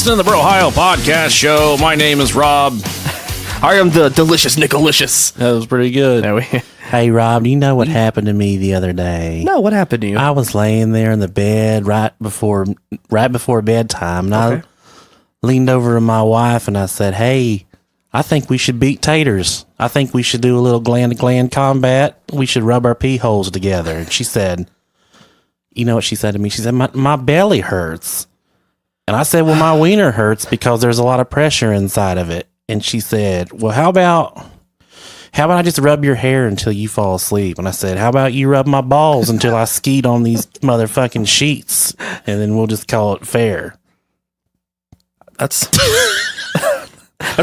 listening to the Ohio Podcast Show. My name is Rob. I am the delicious Nicolicious. That was pretty good. Hey, Rob, do you know what happened to me the other day? No, what happened to you? I was laying there in the bed right before bedtime, and I leaned over to my wife and I said, hey, I think we should beat taters. I think we should do a little gland-to-gland combat. We should rub our pee holes together. And she said, you know what she said to me? She said, my belly hurts. And I said, well, my wiener hurts because there's a lot of pressure inside of it. And she said, well, how about I just rub your hair until you fall asleep? And I said, how about you rub my balls until I skeet on these motherfucking sheets? And then we'll just call it fair. That's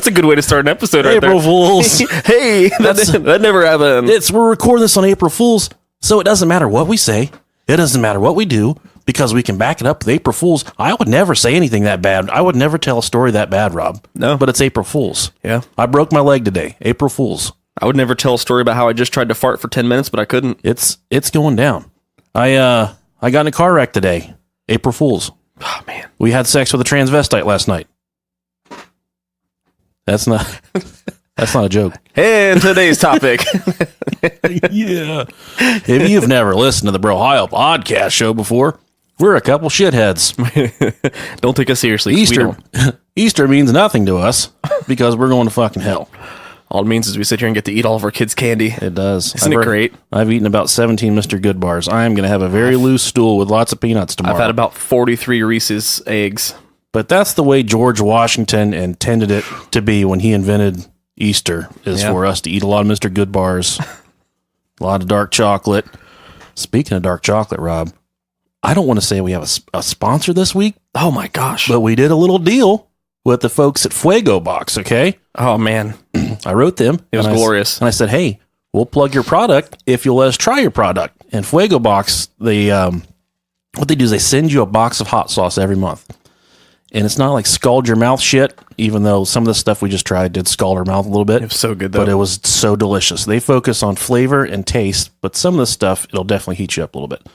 a good way to start an episode right April there. Fools. Hey, that never happened. We're recording this on April Fools, so it doesn't matter what we say. It doesn't matter what we do, because we can back it up with April Fools. I would never say anything that bad. I would never tell a story that bad, Rob. No. But it's April Fools. Yeah. I broke my leg today. April Fools. I would never tell a story about how I just tried to fart for 10 minutes, but I couldn't. It's going down. I got in a car wreck today. April Fools. Oh, man. We had sex with a transvestite last night. That's not a joke. And today's topic. Yeah. If you've never listened to the Ohio Podcast Show before, we're a couple shitheads. Don't take us seriously. Easter means nothing to us because we're going to fucking hell. All it means is we sit here and get to eat all of our kids' candy. It does. Isn't it great? I've eaten about 17 Mr. Good bars. I am going to have a very loose stool with lots of peanuts tomorrow. I've had about 43 Reese's eggs. But that's the way George Washington intended it to be when he invented Easter, is for us to eat a lot of Mr. Good bars, a lot of dark chocolate. Speaking of dark chocolate, Rob, I don't want to say we have a sponsor this week. Oh, my gosh. But we did a little deal with the folks at Fuego Box, okay? Oh, man. I wrote them. It was glorious. And I said, hey, we'll plug your product if you'll let us try your product. And Fuego Box, what they do is they send you a box of hot sauce every month. And it's not like scald your mouth shit, even though some of the stuff we just tried did scald our mouth a little bit. It was so good, though. But it was so delicious. They focus on flavor and taste, but some of the stuff, it'll definitely heat you up a little bit.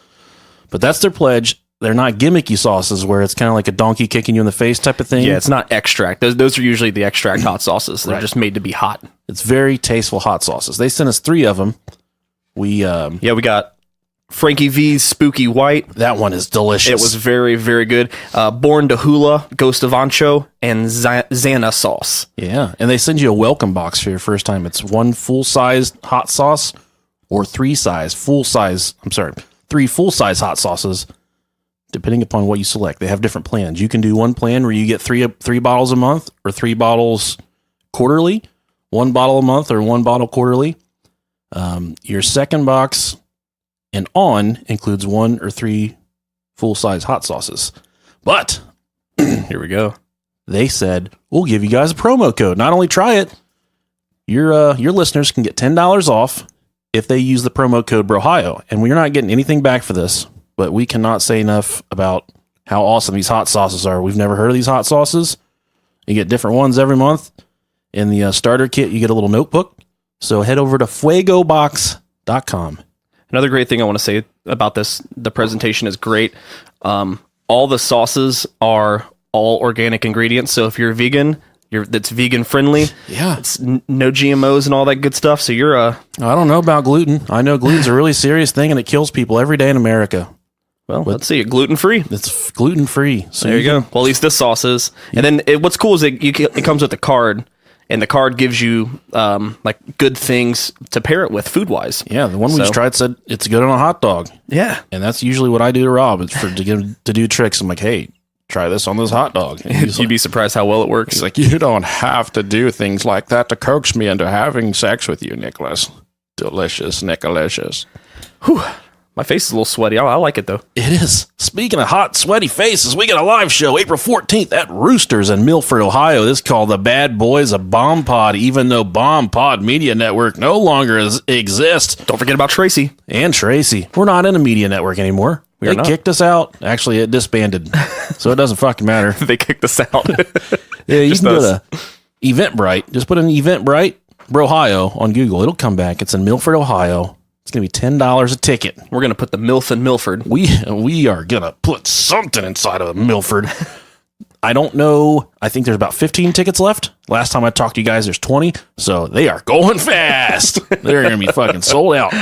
But that's their pledge. They're not gimmicky sauces where it's kind of like a donkey kicking you in the face type of thing. Yeah, it's not extract. Those are usually the extract hot sauces. They're just made to be hot. It's very tasteful hot sauces. They sent us 3 of them. We got Frankie V's Spooky White. That one is delicious. It was very, very good. Born to Hula, Ghost of Ancho, and Xana sauce. Yeah, and they send you a welcome box for your first time. It's 1 full-size hot sauce or 3 full-size hot sauces, depending upon what you select. They have different plans. You can do one plan where you get 3 bottles a month or 3 bottles quarterly, 1 bottle a month or 1 bottle quarterly. Your second box and on includes 1 or 3 full-size hot sauces. But here we go. They said, we'll give you guys a promo code. Not only try it, your listeners can get $10 off if they use the promo code BROHIO. And we're not getting anything back for this, but we cannot say enough about how awesome these hot sauces are. We've never heard of these hot sauces. You get different ones every month. In the starter kit, you get a little notebook. So head over to fuegobox.com. Another great thing I want to say about this, the presentation is great. All the sauces are all organic ingredients. So if you're vegan, that's vegan friendly. Yeah. It's no GMOs and all that good stuff. So you're I don't know about gluten. I know gluten's a really serious thing and it kills people every day in America. Well, let's see, gluten free. It's gluten free. So there you go. Well, at least this sauce is. And then what's cool is it comes with a card. And the card gives you like good things to pair it with food wise. Yeah, the one we just tried said it's good on a hot dog. Yeah, and that's usually what I do to Rob. It's to get him to do tricks. I'm like, hey, try this on this hot dog. You'd be surprised how well it works. He's like, you don't have to do things like that to coax me into having sex with you, Nicholas. Delicious, Nicolicious. Whew. My face is a little sweaty. I like it, though. It is. Speaking of hot, sweaty faces, we got a live show April 14th at Roosters in Milford, Ohio. This is called The Bad Boys of Bomb Pod, even though Bomb Pod Media Network no longer exists. Don't forget about Tracy. And Tracy. We're not in a media network anymore. They kicked us out. Actually, it disbanded. So it doesn't fucking matter. They kicked us out. Yeah, you can go to Eventbrite. Just put in Eventbrite, Ohio on Google. It'll come back. It's in Milford, Ohio. It's going to be $10 a ticket. We're going to put the MILF in Milford. We are going to put something inside of Milford. I don't know. I think there's about 15 tickets left. Last time I talked to you guys, there's 20. So they are going fast. They're going to be fucking sold out.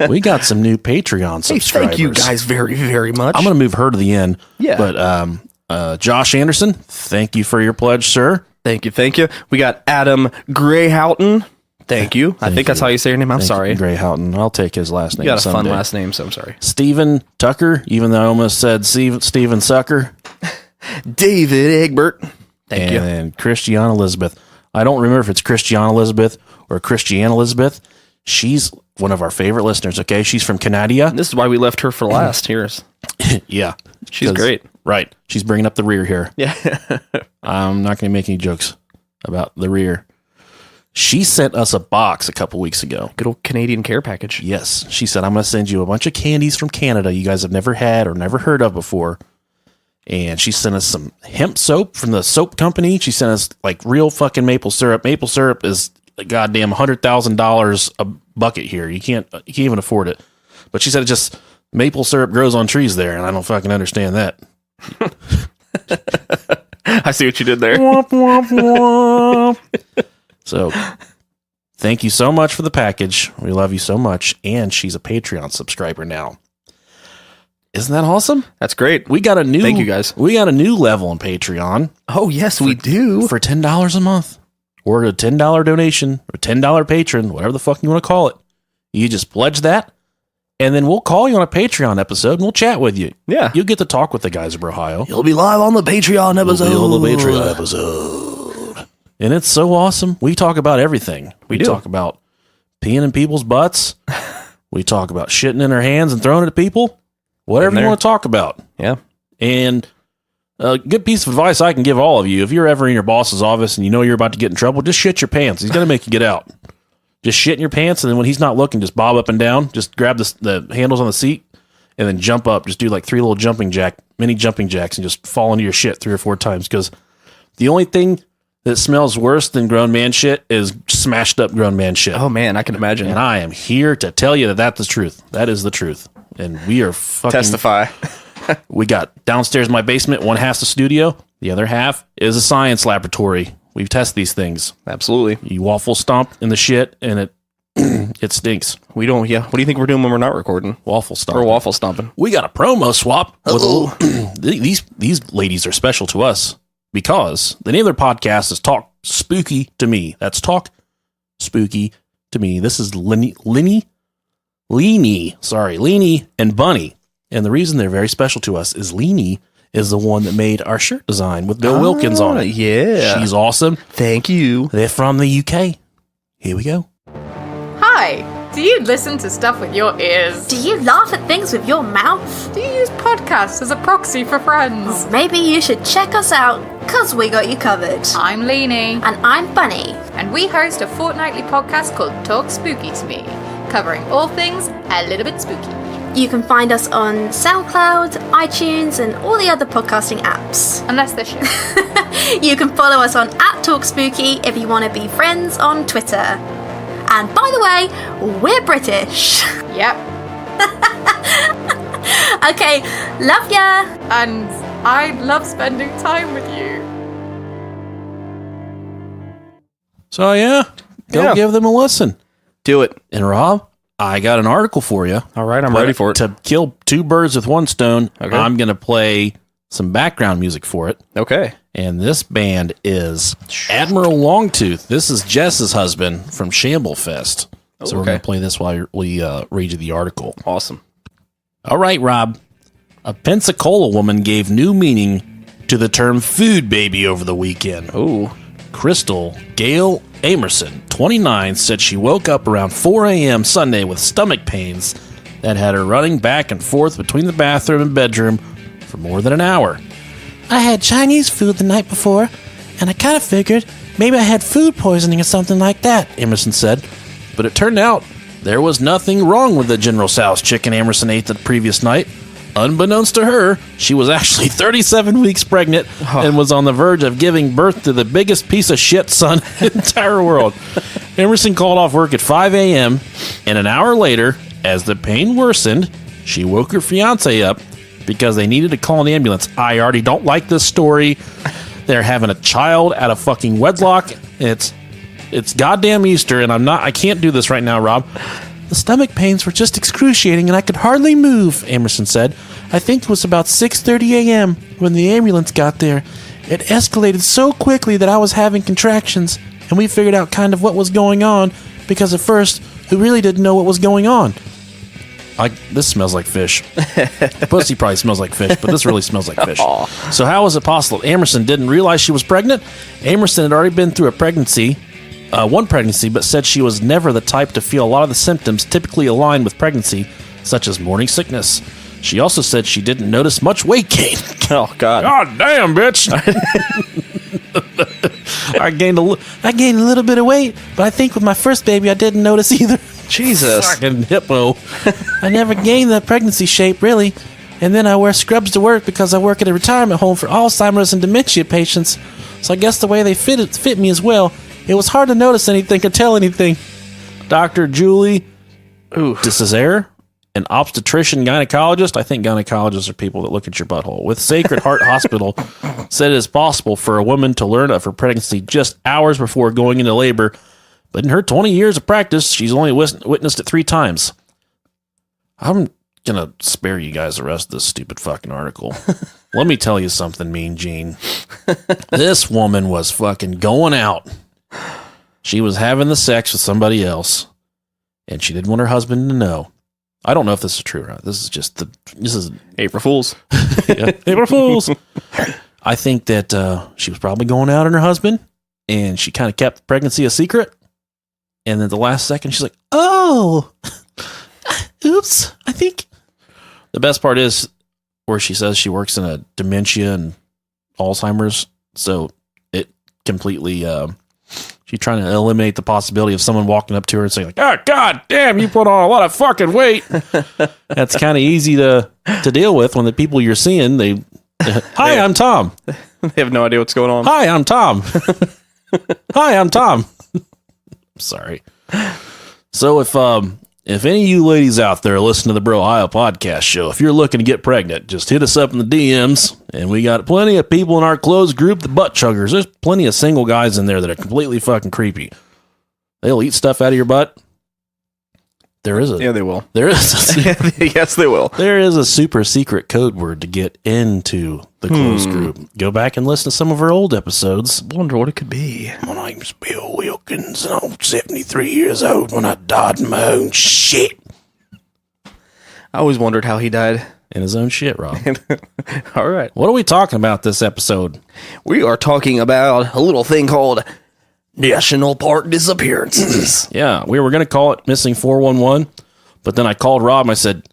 We got some new Patreon subscribers. Thank you guys very, very much. I'm going to move her to the end. Yeah. But Josh Anderson, thank you for your pledge, sir. Thank you. We got Adam Greyhoughton. Thank you. I think that's how you say your name. I'm sorry. Greyhoughton. I'll take his last name. You got a someday. fun last name, so I'm sorry. Stephen Tucker, even though I almost said Steven Sucker. David Egbert. Thank you. And Christiane Elizabeth. I don't remember if it's Christiane Elizabeth or Christiane Elizabeth. She's one of our favorite listeners, okay? She's from Canada. This is why we left her for last. Here's. Yeah. She's great. Right. She's bringing up the rear here. Yeah. I'm not going to make any jokes about the rear. She sent us a box a couple weeks ago. Good old Canadian care package. Yes. She said, I'm going to send you a bunch of candies from Canada you guys have never had or never heard of before. And she sent us some hemp soap from the soap company. She sent us like real fucking maple syrup. Maple syrup is a goddamn $100,000 a bucket here. You can't even afford it. But she said it just maple syrup grows on trees there, and I don't fucking understand that. I see what you did there. Womp, womp, womp. So, thank you so much for the package. We love you so much. And she's a Patreon subscriber now. Isn't that awesome? That's great. We got a new. Thank you, guys. We got a new level on Patreon. Oh, yes, we do. For $10 a month. Or a $10 donation. Or $10 patron. Whatever the fuck you want to call it. You just pledge that. And then we'll call you on a Patreon episode and we'll chat with you. Yeah. You'll get to talk with the guys of Ohio. You'll be live on the Patreon episode. We'll be on the Patreon episode. And it's so awesome. We talk about everything. We do. talk about peeing in people's butts. We talk about shitting in our hands and throwing it at people. Whatever you want to talk about. Yeah. And a good piece of advice I can give all of you, if you're ever in your boss's office and you know you're about to get in trouble, just shit your pants. He's going to make you get out. Just shit in your pants, and then when he's not looking, just bob up and down. Just grab the handles on the seat, and then jump up. Just do like 3 little mini jumping jacks, and just fall into your shit 3 or 4 times. Because the only thing that smells worse than grown man shit is smashed up grown man shit. Oh, man, I can imagine. And I am here to tell you that that's the truth. That is the truth. And we are fucking... Testify. We got downstairs in my basement, one half's the studio, the other half is a science laboratory. We've tested these things. Absolutely. You waffle stomp in the shit, and it it stinks. We don't, yeah. What do you think we're doing when we're not recording? Waffle stomp. We're waffle stomping. We got a promo swap. With these ladies are special to us because the name of their podcast is Talk Spooky to Me. That's Talk Spooky to Me. This is Leanie and Bunny. And the reason they're very special to us is Leanie is the one that made our shirt design with Bill Wilkins on it. Yeah. She's awesome. Thank you. They're from the UK. Here we go. Hi. Do you listen to stuff with your ears? Do you laugh at things with your mouth? Do you use podcasts as a proxy for friends? Maybe you should check us out, because we got you covered. I'm Leanie. And I'm Bunny. And we host a fortnightly podcast called Talk Spooky to Me, covering all things a little bit spooky. You can find us on SoundCloud, iTunes, and all the other podcasting apps. Unless they're shit. You can follow us on @TalkSpooky if you want to be friends on Twitter. And by the way, we're British. Yep. Okay, love ya. And I love spending time with you. So yeah, go give them a listen. Do it. And Rob, I got an article for you. All right, I'm ready for it. To kill 2 birds with 1 stone, Okay. I'm going to play some background music for it. Okay. And this band is Admiral Longtooth. This is Jess's husband from Shamblefest. So we're going to play this while we read you the article. Awesome. All right, Rob. A Pensacola woman gave new meaning to the term food baby over the weekend. Oh. Crystal Gail Amerson, 29, said she woke up around 4 a.m. Sunday with stomach pains that had her running back and forth between the bathroom and bedroom for more than an hour. I had Chinese food the night before, and I kind of figured maybe I had food poisoning or something like that, Emerson said. But it turned out there was nothing wrong with the General Tso's chicken Emerson ate the previous night. Unbeknownst to her, she was actually 37 weeks pregnant and was on the verge of giving birth to the biggest piece of shit son in the entire world. Emerson called off work at 5 a.m., and an hour later, as the pain worsened, she woke her fiancé up because they needed to call an ambulance. I already don't like this story. They're having a child out of fucking wedlock. It's goddamn Easter, and I can't do this right now, Rob. The stomach pains were just excruciating, and I could hardly move, Emerson said. I think it was about 6:30 a.m. when the ambulance got there. It escalated so quickly that I was having contractions, and we figured out kind of what was going on, because at first, we really didn't know what was going on. This smells like fish. Pussy probably smells like fish, but this really smells like fish. So how was it possible Emerson didn't realize she was pregnant? Emerson had already been through one pregnancy, but said she was never the type to feel a lot of the symptoms typically aligned with pregnancy, such as morning sickness. She also said she didn't notice much weight gain. Oh, God. God damn, bitch. I gained a little bit of weight, but I think with my first baby I didn't notice either. Jesus. Fucking hippo. I never gained that pregnancy shape, really. And then I wear scrubs to work because I work at a retirement home for Alzheimer's and dementia patients. So I guess the way they fit me as well. It was hard to notice anything or tell anything. Dr. Julie DeCesare, an obstetrician gynecologist, I think gynecologists are people that look at your butthole, with Sacred Heart Hospital, said it is possible for a woman to learn of her pregnancy just hours before going into labor. But in her 20 years of practice, she's only witnessed it 3 times. I'm going to spare you guys the rest of this stupid fucking article. Let me tell you something, Mean Gene. This woman was fucking going out. She was having the sex with somebody else, and she didn't want her husband to know. I don't know if this is true or not. This is April Fools. Yeah, April Fools. I think that she was probably going out on her husband, and she kind of kept the pregnancy a secret. And then the last second, she's like, oh, oops, I think. The best part is where she says she works in a dementia and Alzheimer's. So it completely, she's trying to eliminate the possibility of someone walking up to her and saying, like, oh, God damn, you put on a lot of fucking weight. That's kind of easy to deal with when the people you're seeing, hi, I'm Tom. They have no idea what's going on. Hi, I'm Tom. Hi, I'm Tom. Sorry. So if any of you ladies out there listen to the Bro Ohio podcast show, if you're looking to get pregnant, just hit us up in the DMs, and we got plenty of people in our closed group, the butt chuggers. There's plenty of single guys in there that are completely fucking creepy. They'll eat stuff out of your butt. Yeah, they will. There is yes, they will. There is a super secret code word to get into the closed group. Go back and listen to some of our old episodes. Wonder what it could be. My name's Bill Wilkins, and I'm 73 years old when I died in my own shit. I always wondered how he died. In his own shit, Rob. All right. What are we talking about this episode? We are talking about a little thing called National Park Disappearances. Yeah, we were going to call it Missing 411, but then I called Rob and I said,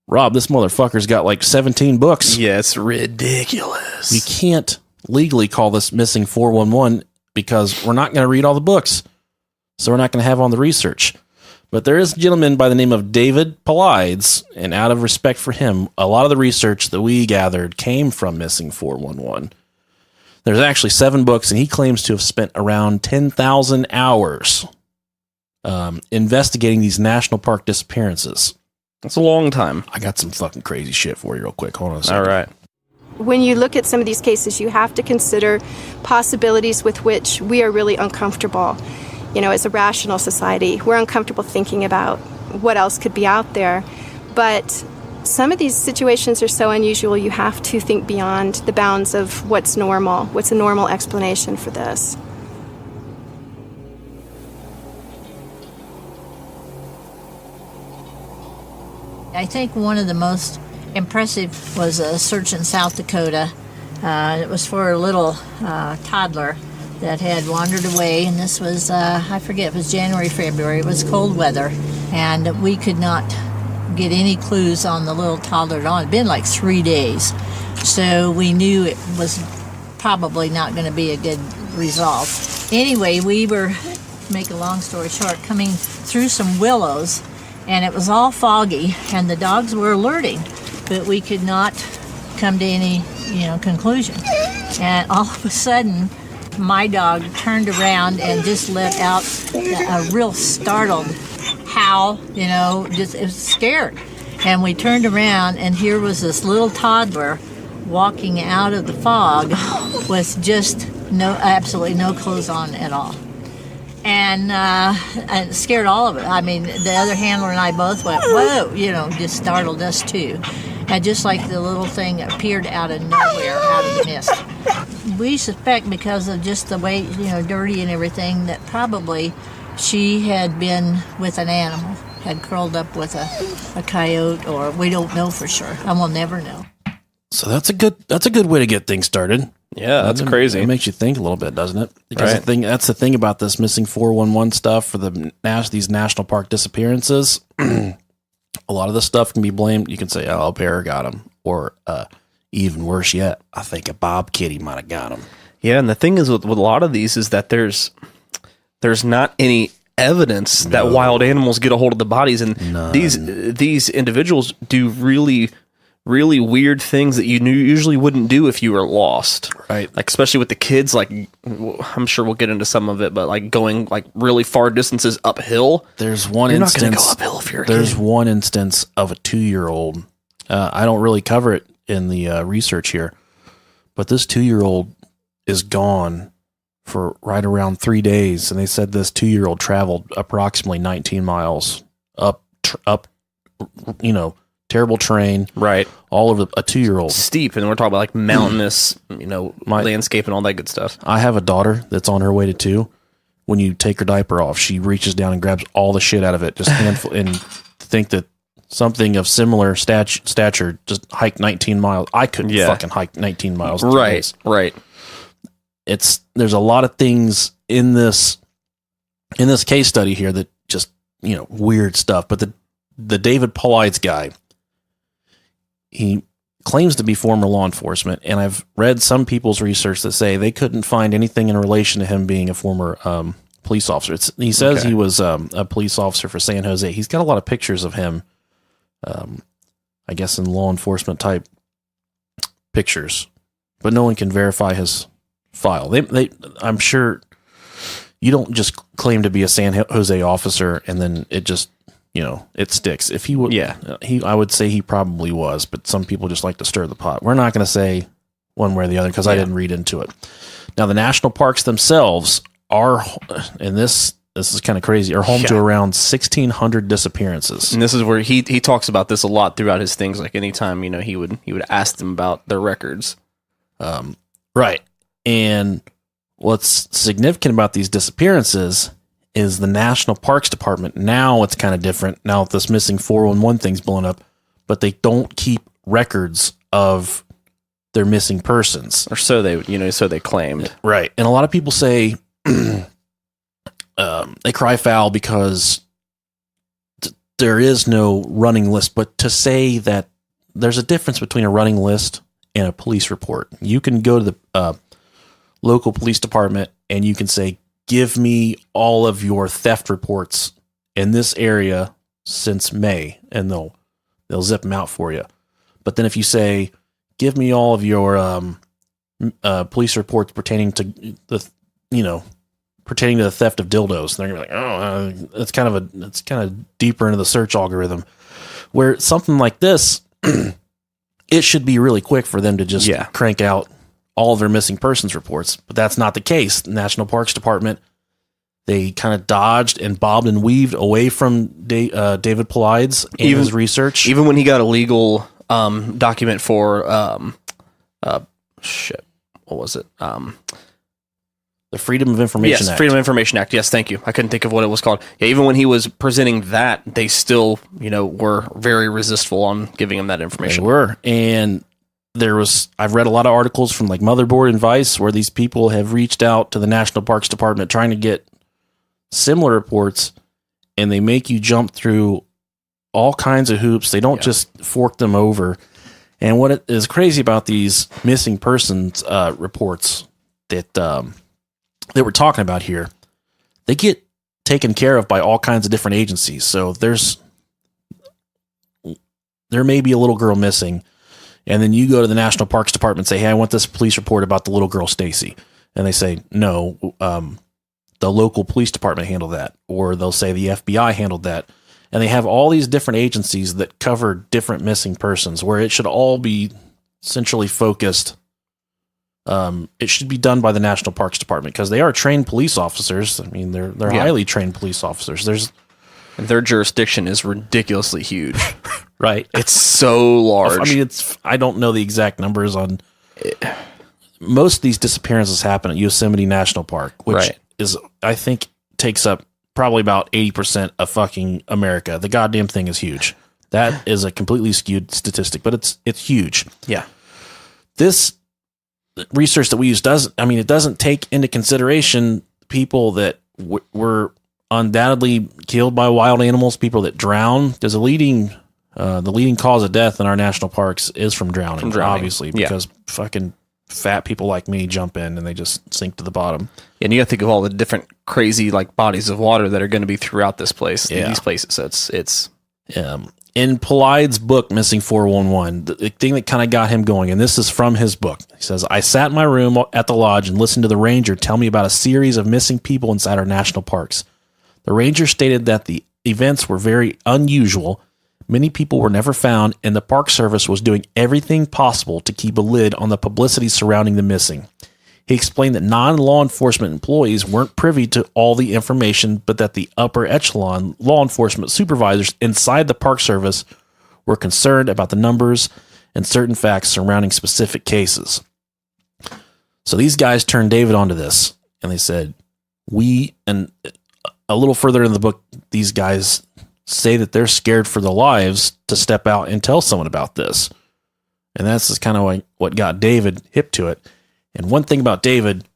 Rob, this motherfucker's got like 17 books. Yes, ridiculous. You can't legally call this Missing 411 because we're not going to read all the books. So we're not going to have on the research. But there is a gentleman by the name of David Paulines, and out of respect for him, a lot of the research that we gathered came from Missing 411. There's actually 7 books, and he claims to have spent around 10,000 hours investigating these national park disappearances. That's a long time. I got some fucking crazy shit for you real quick. Hold on a second. All right. When you look at some of these cases, you have to consider possibilities with which we are really uncomfortable. You know, as a rational society, we're uncomfortable thinking about what else could be out there. But some of these situations are so unusual, you have to think beyond the bounds of what's normal. What's a normal explanation for this? I think one of the most impressive was a search in South Dakota. It was for a little toddler that had wandered away, and this was, I forget, it was January, February. It was cold weather, and we could not get any clues on the little toddler at all. It had been like 3 days, so we knew it was probably not going to be a good result. Anyway, we were, to make a long story short, coming through some willows, and it was all foggy, and the dogs were alerting, but we could not come to any, conclusion. And all of a sudden, my dog turned around and just let out a real startled howl, just it was scared. And we turned around, and here was this little toddler walking out of the fog with just absolutely no clothes on at all. And it scared all of it. I mean, the other handler and I both went, whoa, just startled us too. And just like the little thing appeared out of nowhere, out of the mist. We suspect, because of just the way, dirty and everything, that probably she had been with an animal, had curled up with a coyote, or we don't know for sure. And we'll never know. So that's a good way to get things started. Yeah, that's crazy. It makes you think a little bit, doesn't it? Because that's the thing about this missing 411 stuff for these national park disappearances. A lot of this stuff can be blamed. You can say, "Oh, a bear got him," or even worse yet, I think a bob kitty might have got him. Yeah, and the thing is with a lot of these is that there's not any evidence that wild animals get a hold of the bodies, and these individuals do really, really weird things that you usually wouldn't do if you were lost. Right. Like, especially with the kids, like, I'm sure we'll get into some of it, but like going like really far distances uphill. There's one You're instance. not going to go uphill if you're a There's kid. one instance of a 2-year-old. I don't really cover it in the research here, but this 2-year-old is gone for right around 3 days, and they said this 2-year-old traveled approximately 19 miles up, terrible terrain, right, all over a 2-year-old. Steep, and we're talking about like mountainous, landscape and all that good stuff. I have a daughter that's on her way to 2. When you take her diaper off, she reaches down and grabs all the shit out of it, just handful, and think that something of similar stature just hiked 19 miles. I couldn't fucking hike 19 miles. Right. There's a lot of things in this case study here that just, weird stuff. But the David Paulines guy, he claims to be former law enforcement, and I've read some people's research that say they couldn't find anything in relation to him being a former police officer. He says he was a police officer for San Jose. He's got a lot of pictures of him, I guess, in law enforcement type pictures, but no one can verify his file. I'm sure you don't just claim to be a San Jose officer and then it just, it sticks. If he would, I would say he probably was, but some people just like to stir the pot. We're not going to say one way or the other because I didn't read into it. Now, the national parks themselves are, and this is kind of crazy, are home to around 1,600 disappearances. And this is where he talks about this a lot throughout his things. Like anytime, he would ask them about their records. Right. And what's significant about these disappearances is the National Parks Department. Now it's kind of different. Now this missing 411 thing's blown up, but they don't keep records of their missing persons. Or so they claimed. Right. And a lot of people say they cry foul because there is no running list. But to say that there's a difference between a running list and a police report. You can go to the local police department and you can say, give me all of your theft reports in this area since May, and they'll zip them out for you. But then if you say, give me all of your police reports pertaining to the theft of dildos, they're gonna be like, oh, it's kind of deeper into the search algorithm. Where something like this, it should be really quick for them to just crank out all of their missing persons reports, but that's not the case. The National Parks Department, they kind of dodged and bobbed and weaved away from David Paulines and his research. Even when he got a legal document for what was it? The Freedom of Information Act. Freedom of Information Act. Yes, thank you. I couldn't think of what it was called. Yeah, even when he was presenting that, they still, were very resistful on giving him that information. They were, and I've read a lot of articles from like Motherboard and Vice where these people have reached out to the National Parks Department trying to get similar reports, and they make you jump through all kinds of hoops. They don't just fork them over. And what is crazy about these missing persons reports that we're talking about here, they get taken care of by all kinds of different agencies. So there may be a little girl missing, and then you go to the National Parks Department and say, hey, I want this police report about the little girl, Stacey. And they say, no, the local police department handled that. Or they'll say the FBI handled that. And they have all these different agencies that cover different missing persons, where it should all be centrally focused. It should be done by the National Parks Department because they are trained police officers. I mean, they're highly trained police officers. Their jurisdiction is ridiculously huge. Right. It's so large. I mean, I don't know the exact numbers on most of these disappearances happen at Yosemite National Park, which is, I think, takes up probably about 80% of fucking America. The goddamn thing is huge. That is a completely skewed statistic, but it's huge. Yeah. This research that we use it doesn't take into consideration people that were undoubtedly killed by wild animals, people that drown. Because the leading cause of death in our national parks is from drowning. Obviously, because fucking fat people like me jump in and they just sink to the bottom. And you got to think of all the different crazy like bodies of water that are going to be throughout this place. These places. So it's in Pauline's book, Missing 411, the thing that kind of got him going, and this is from his book. He says, I sat in my room at the lodge and listened to the ranger tell me about a series of missing people inside our national parks. The ranger stated that the events were very unusual. Many people were never found, and the Park Service was doing everything possible to keep a lid on the publicity surrounding the missing. He explained that non-law enforcement employees weren't privy to all the information, but that the upper echelon law enforcement supervisors inside the Park Service were concerned about the numbers and certain facts surrounding specific cases. So these guys turned David onto this, and they said, and a little further in the book, these guys say that they're scared for their lives to step out and tell someone about this. And that's kind of what got David hip to it. And one thing about David,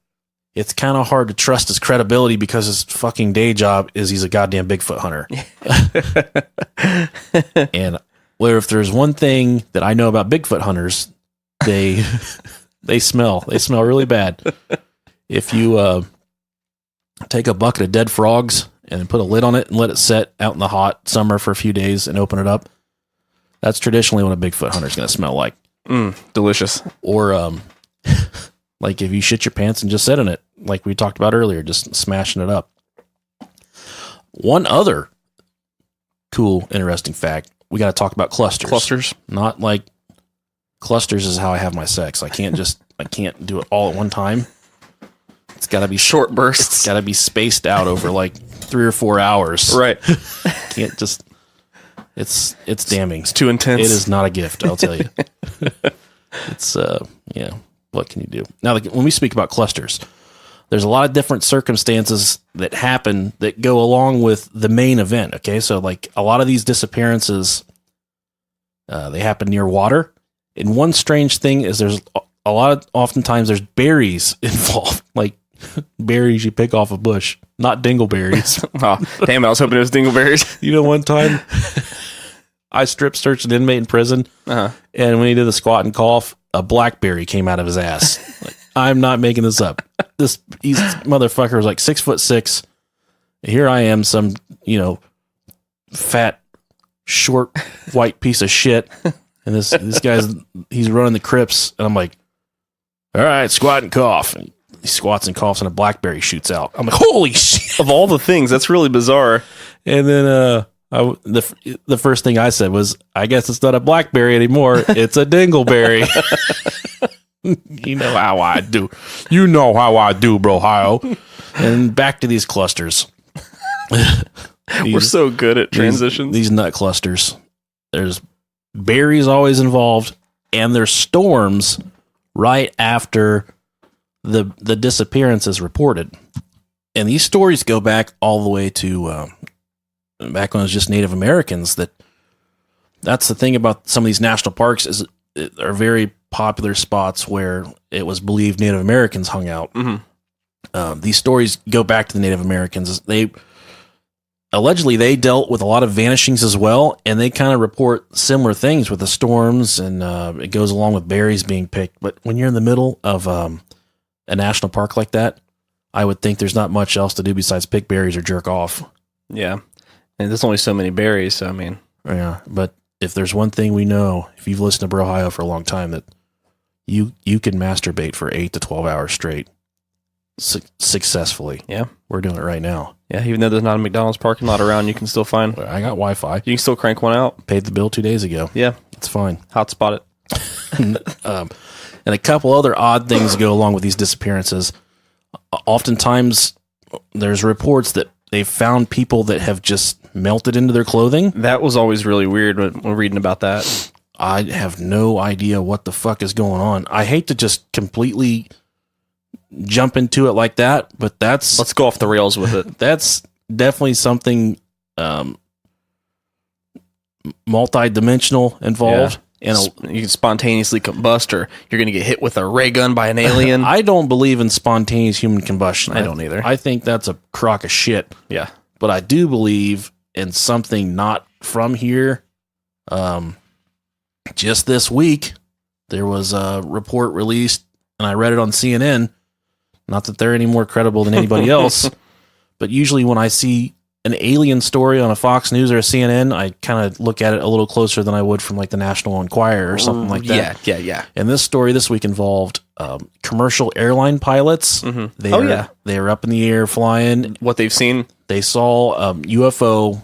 it's kind of hard to trust his credibility because his fucking day job is he's a goddamn Bigfoot hunter. And if there's one thing that I know about Bigfoot hunters, they smell really bad. If you take a bucket of dead frogs and put a lid on it and let it set out in the hot summer for a few days and open it up, that's traditionally what a Bigfoot hunter is going to smell like. Delicious. Or like if you shit your pants and just sit in it, like we talked about earlier, just smashing it up. One other cool, interesting fact, we got to talk about clusters. Clusters? Not like clusters is how I have my sex. I can't do it all at one time. It's got to be short bursts. It's got to be spaced out over like 3 or 4 hours. Right. Can't just, it's damning. It's too intense. It is not a gift, I'll tell you. It's, what can you do? Now, when we speak about clusters, there's a lot of different circumstances that happen that go along with the main event. Okay. So like a lot of these disappearances, they happen near water. And one strange thing is oftentimes there's berries involved, like berries you pick off a bush, not dingleberries. Oh, damn, I was hoping it was dingleberries. You know, one time I strip searched an inmate in prison, and when he did the squat and cough, a blackberry came out of his ass. Like, I'm not making this up. This motherfucker was like 6'6". Here I am, some, fat, short, white piece of shit. And this guy's, he's running the Crips. And I'm like, all right, squat and cough. And he squats and coughs and a blackberry shoots out. I'm like, holy shit. Of all the things, that's really bizarre. And then the first thing I said was, I guess it's not a blackberry anymore. It's a dingleberry. You know how I do. You know how I do, bro, Ohio. And back to these clusters. We're so good at transitions. These nut clusters. There's berries always involved, and there's storms right after the disappearance is reported. And these stories go back all the way to back when it was just Native Americans. That's the thing about some of these national parks is are very popular spots where it was believed Native Americans hung out. Mm-hmm. These stories go back to the Native Americans. Allegedly they dealt with a lot of vanishings as well, and they kind of report similar things with the storms, and it goes along with berries being picked. But when you're in the middle of a national park like that, I would think there's not much else to do besides pick berries or jerk off. Yeah. And there's only so many berries, so I mean. Yeah, but if there's one thing we know, if you've listened to Bro Ohio for a long time, that you can masturbate for 8 to 12 hours straight successfully. Yeah. We're doing it right now. Yeah, even though there's not a McDonald's parking lot around, you can still find. I got Wi-Fi. You can still crank one out. Paid the bill 2 days ago. Yeah. It's fine. Hotspot it. And a couple other odd things go along with these disappearances. Oftentimes, there's reports that they've found people that have just melted into their clothing. That was always really weird when reading about that. I have no idea what the fuck is going on. I hate to just completely jump into it like that, but let's go off the rails with it. That's definitely something multi-dimensional involved. Yeah. And you can spontaneously combust, or you're going to get hit with a ray gun by an alien. I don't believe in spontaneous human combustion. I don't either. I think that's a crock of shit. Yeah. But I do believe in something not from here. Just this week, there was a report released, and I read it on CNN. Not that they're any more credible than anybody else, but usually when I see an alien story on a Fox News or a CNN, I kind of look at it a little closer than I would from like the National Enquirer or something like that. Yeah. And this story this week involved commercial airline pilots. Mm-hmm. They were up in the air flying. What they've seen, they saw UFO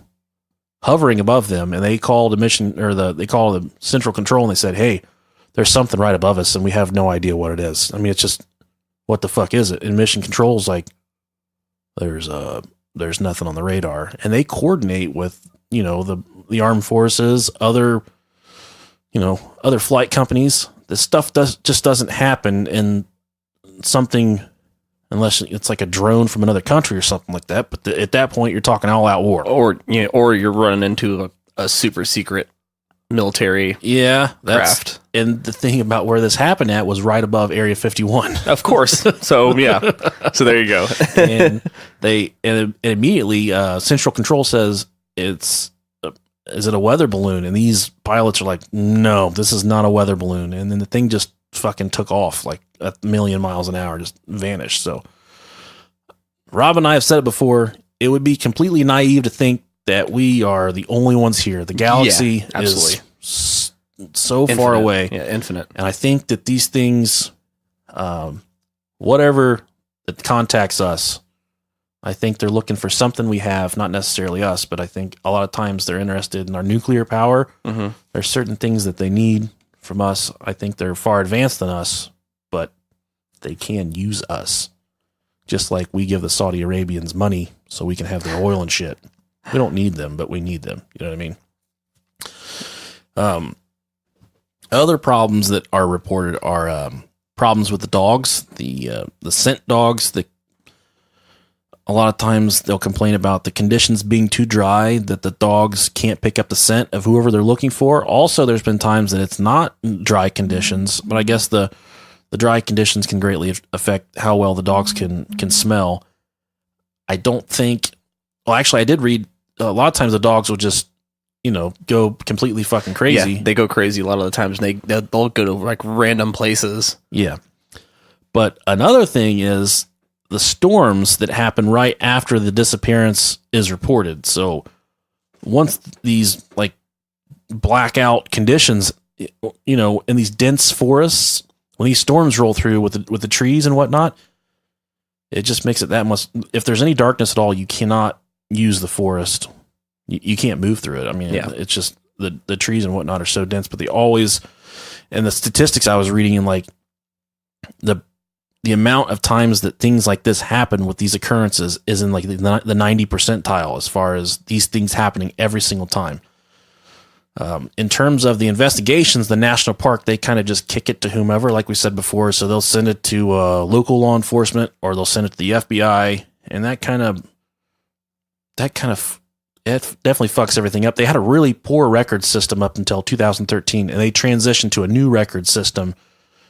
hovering above them, and they called they called the central control, and they said, "Hey, there's something right above us, and we have no idea what it is." I mean, it's just, what the fuck is it? And mission control's like, there's nothing on the radar, and they coordinate with the armed forces, other flight companies. This stuff just doesn't happen in something unless it's like a drone from another country or something like that. But at that point, you're talking all out war, or you're running into a super secret military craft. And the thing about where this happened at was right above Area 51. Of course. So yeah. So there you go. And immediately Central Control says, is it a weather balloon? And these pilots are like, no, this is not a weather balloon. And then the thing just fucking took off like 1,000,000 miles an hour, just vanished. So Rob and I have said it before, it would be completely naive to think that we are the only ones here. The galaxy is so infinite. far away. Yeah, infinite. And I think that these things, whatever that contacts us, I think they're looking for something we have, not necessarily us, but I think a lot of times they're interested in our nuclear power. Mm-hmm. There's certain things that they need from us. I think they're far advanced than us, but they can use us. Just like we give the Saudi Arabians money so we can have their oil and shit. We don't need them, but we need them. You know what I mean? Other problems that are reported are problems with the dogs, the scent dogs. A lot of times they'll complain about the conditions being too dry, that the dogs can't pick up the scent of whoever they're looking for. Also, there's been times that it's not dry conditions, but I guess the dry conditions can greatly affect how well the dogs can smell. I don't think... Well, actually, I did read a lot of times the dogs will just, go completely fucking crazy. Yeah, they go crazy a lot of the times. They'll go to like random places. Yeah. But another thing is the storms that happen right after the disappearance is reported. So once these like blackout conditions, in these dense forests, when these storms roll through with the trees and whatnot, it just makes it that much. If there's any darkness at all, you cannot use the forest. You can't move through it. I mean, it's just the trees and whatnot are so dense, but they always, and the statistics I was reading in like the amount of times that things like this happen with these occurrences is in like the 90 percentile as far as these things happening every single time. In terms of the investigations, the national park, they kind of just kick it to whomever, like we said before. So they'll send it to local law enforcement, or they'll send it to the FBI, and that kind of it definitely fucks everything up. They had a really poor record system up until 2013, and they transitioned to a new record system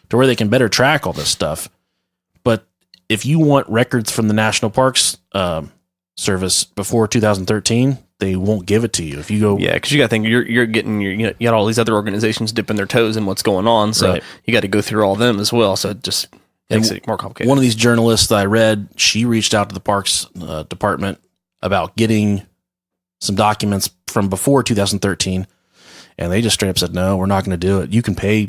to where they can better track all this stuff. But if you want records from the National Parks Service before 2013, they won't give it to you. If you go, because you got to think you're getting you got all these other organizations dipping their toes in what's going on, so you got to go through all them as well. So it just makes it more complicated. One of these journalists that I read, she reached out to the Parks Department about getting some documents from before 2013, and they just straight up said, "No, we're not going to do it. You can pay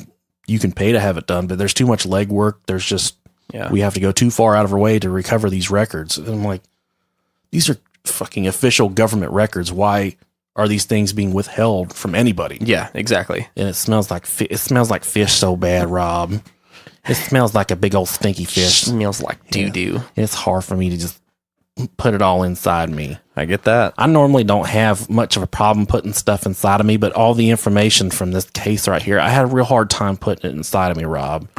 to have it done, but there's too much legwork. There's just we have to go too far out of our way to recover these records." And I'm like, these are fucking official government records. Why are these things being withheld from anybody? Yeah, exactly. And it smells like fish so bad, Rob. It smells like a big old stinky fish. Smells like doo-doo. It's hard for me to just put it all inside me. I get that. I normally don't have much of a problem putting stuff inside of me, but all the information from this case right here, I had a real hard time putting it inside of me, Rob.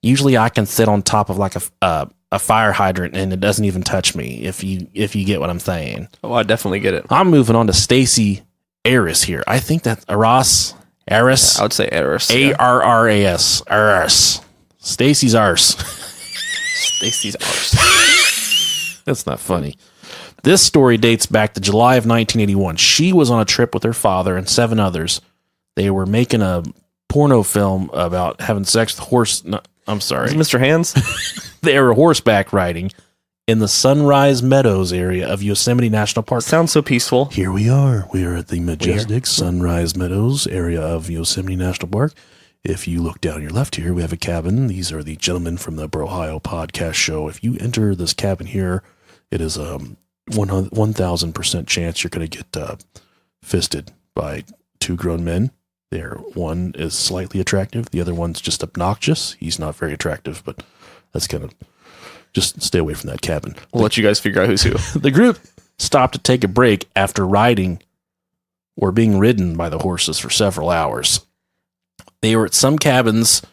Usually I can sit on top of like a fire hydrant and it doesn't even touch me, if you get what I'm saying. Oh, I definitely get it. I'm moving on to Stacey Arras here. I think that's Arras. I would say Arras. Arras. Arras. Stacey's arse. Stacey's arse. That's not funny. This story dates back to July of 1981. She was on a trip with her father and 7 others. They were making a porno film about having sex with horse. No, I'm sorry. Mr. Hands? They were horseback riding in the Sunrise Meadows area of Yosemite National Park. Sounds so peaceful. Here we are. We are at the majestic Sunrise Meadows area of Yosemite National Park. If you look down your left here, we have a cabin. These are the gentlemen from the Brohio podcast show. If you enter this cabin here, it is a 1,000% chance you're going to get fisted by 2 grown men. One is slightly attractive. The other one's just obnoxious. He's not very attractive, but that's kind of, just stay away from that cabin. We'll let you guys figure out who's who. The group stopped to take a break after riding or being ridden by the horses for several hours. They were at some cabins.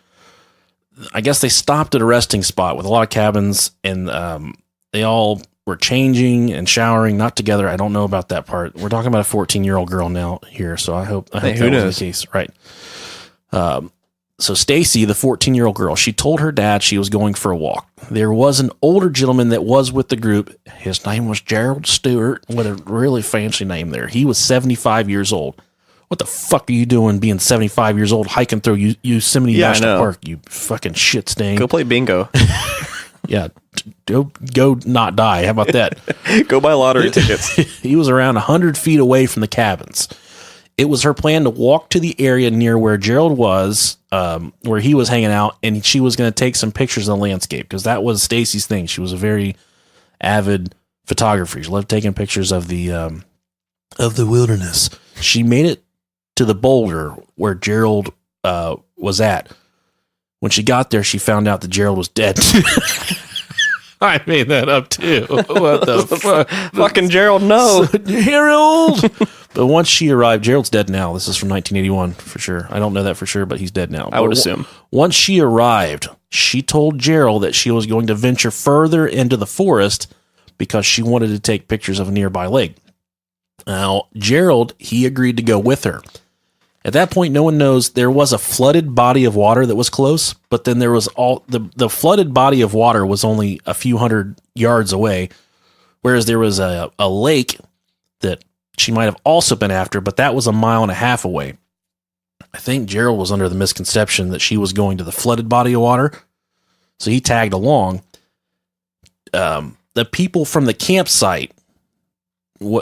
I guess they stopped at a resting spot with a lot of cabins, and they all were changing and showering, not together. I don't know about that part. We're talking about a 14-year-old girl now here, so I hope that was the case. Right. So Stacey, the 14-year-old girl, she told her dad she was going for a walk. There was an older gentleman that was with the group. His name was Gerald Stewart. What a really fancy name there. He was 75 years old. What the fuck are you doing being 75 years old hiking through Yosemite National Park, you fucking shit stain? Go play bingo. Yeah, go not die. How about that? Go buy lottery tickets. He was around 100 feet away from the cabins. It was her plan to walk to the area near where Gerald was, where he was hanging out, and she was going to take some pictures of the landscape, because that was Stacey's thing. She was a very avid photographer. She loved taking pictures of the wilderness. She made it to the boulder where Gerald was at. When she got there, she found out that Gerald was dead. I made that up too. What the fuck? Fucking Gerald, no. Gerald! But once she arrived, Gerald's dead now. This is from 1981 for sure. I don't know that for sure, but he's dead now. I would assume. Once she arrived, she told Gerald that she was going to venture further into the forest because she wanted to take pictures of a nearby lake. Now, Gerald, he agreed to go with her. At that point, no one knows. There was a flooded body of water that was close, but then there was the flooded body of water was only a few hundred yards away, whereas there was a lake that she might have also been after, but that was 1.5 miles away. I think Gerald was under the misconception that she was going to the flooded body of water, so he tagged along. The people from the campsite,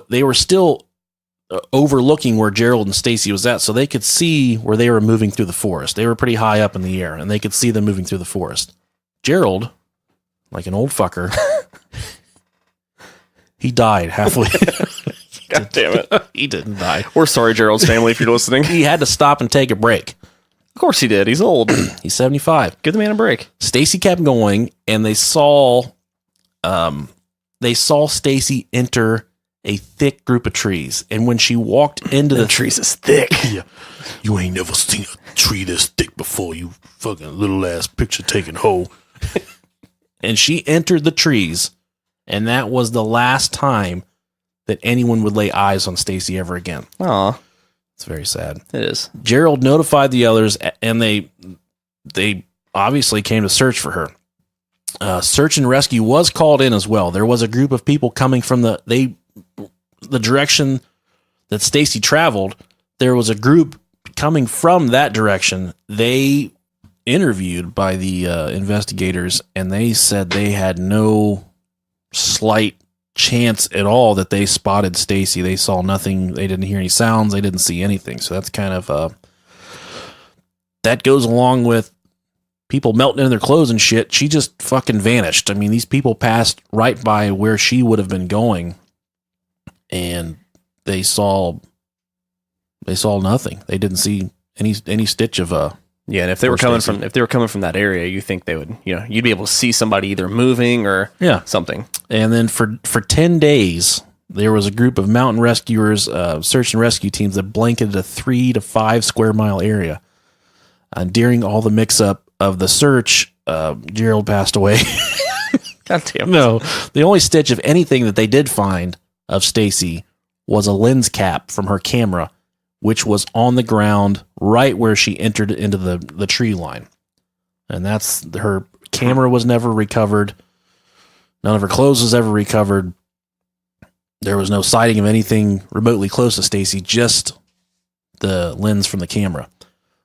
they were still overlooking where Gerald and Stacey was at, so they could see where they were moving through the forest. They were pretty high up in the air, and they could see them moving through the forest. Gerald, like an old fucker, he died halfway. God damn it. He didn't die. We're sorry, Gerald's family, if you're listening. He had to stop and take a break. Of course he did. He's old. He's 75. Give the man a break. Stacey kept going, and they saw Stacey enter a thick group of trees. And when she walked into the trees is thick. Yeah. You ain't never seen a tree this thick before, you fucking little ass picture taking hoe. And she entered the trees, and that was the last time that anyone would lay eyes on Stacey ever again. Aw. It's very sad. It is. Gerald notified the others, and they obviously came to search for her. Search and rescue was called in as well. There was a group of people coming from the direction that Stacey traveled. There was a group coming from that direction. They interviewed by the investigators, and they said they had no slight chance at all that they spotted Stacey. They saw nothing. They didn't hear any sounds. They didn't see anything. So that's kind of that goes along with people melting in their clothes and shit. She just fucking vanished. I mean, these people passed right by where she would have been going, and they saw They saw nothing. They didn't see any stitch of Yeah, and if they were coming from that area, you think they would, you'd be able to see somebody either moving or something. And then for 10 days, there was a group of mountain rescuers, search and rescue teams that blanketed a 3 to 5 square mile area. And during all the mix-up of the search, Gerald passed away. God damn. No, the only stitch of anything that they did find of Stacey was a lens cap from her camera, which was on the ground right where she entered into the tree line. And that's her camera was never recovered. None of her clothes was ever recovered. There was no sighting of anything remotely close to Stacey, just the lens from the camera.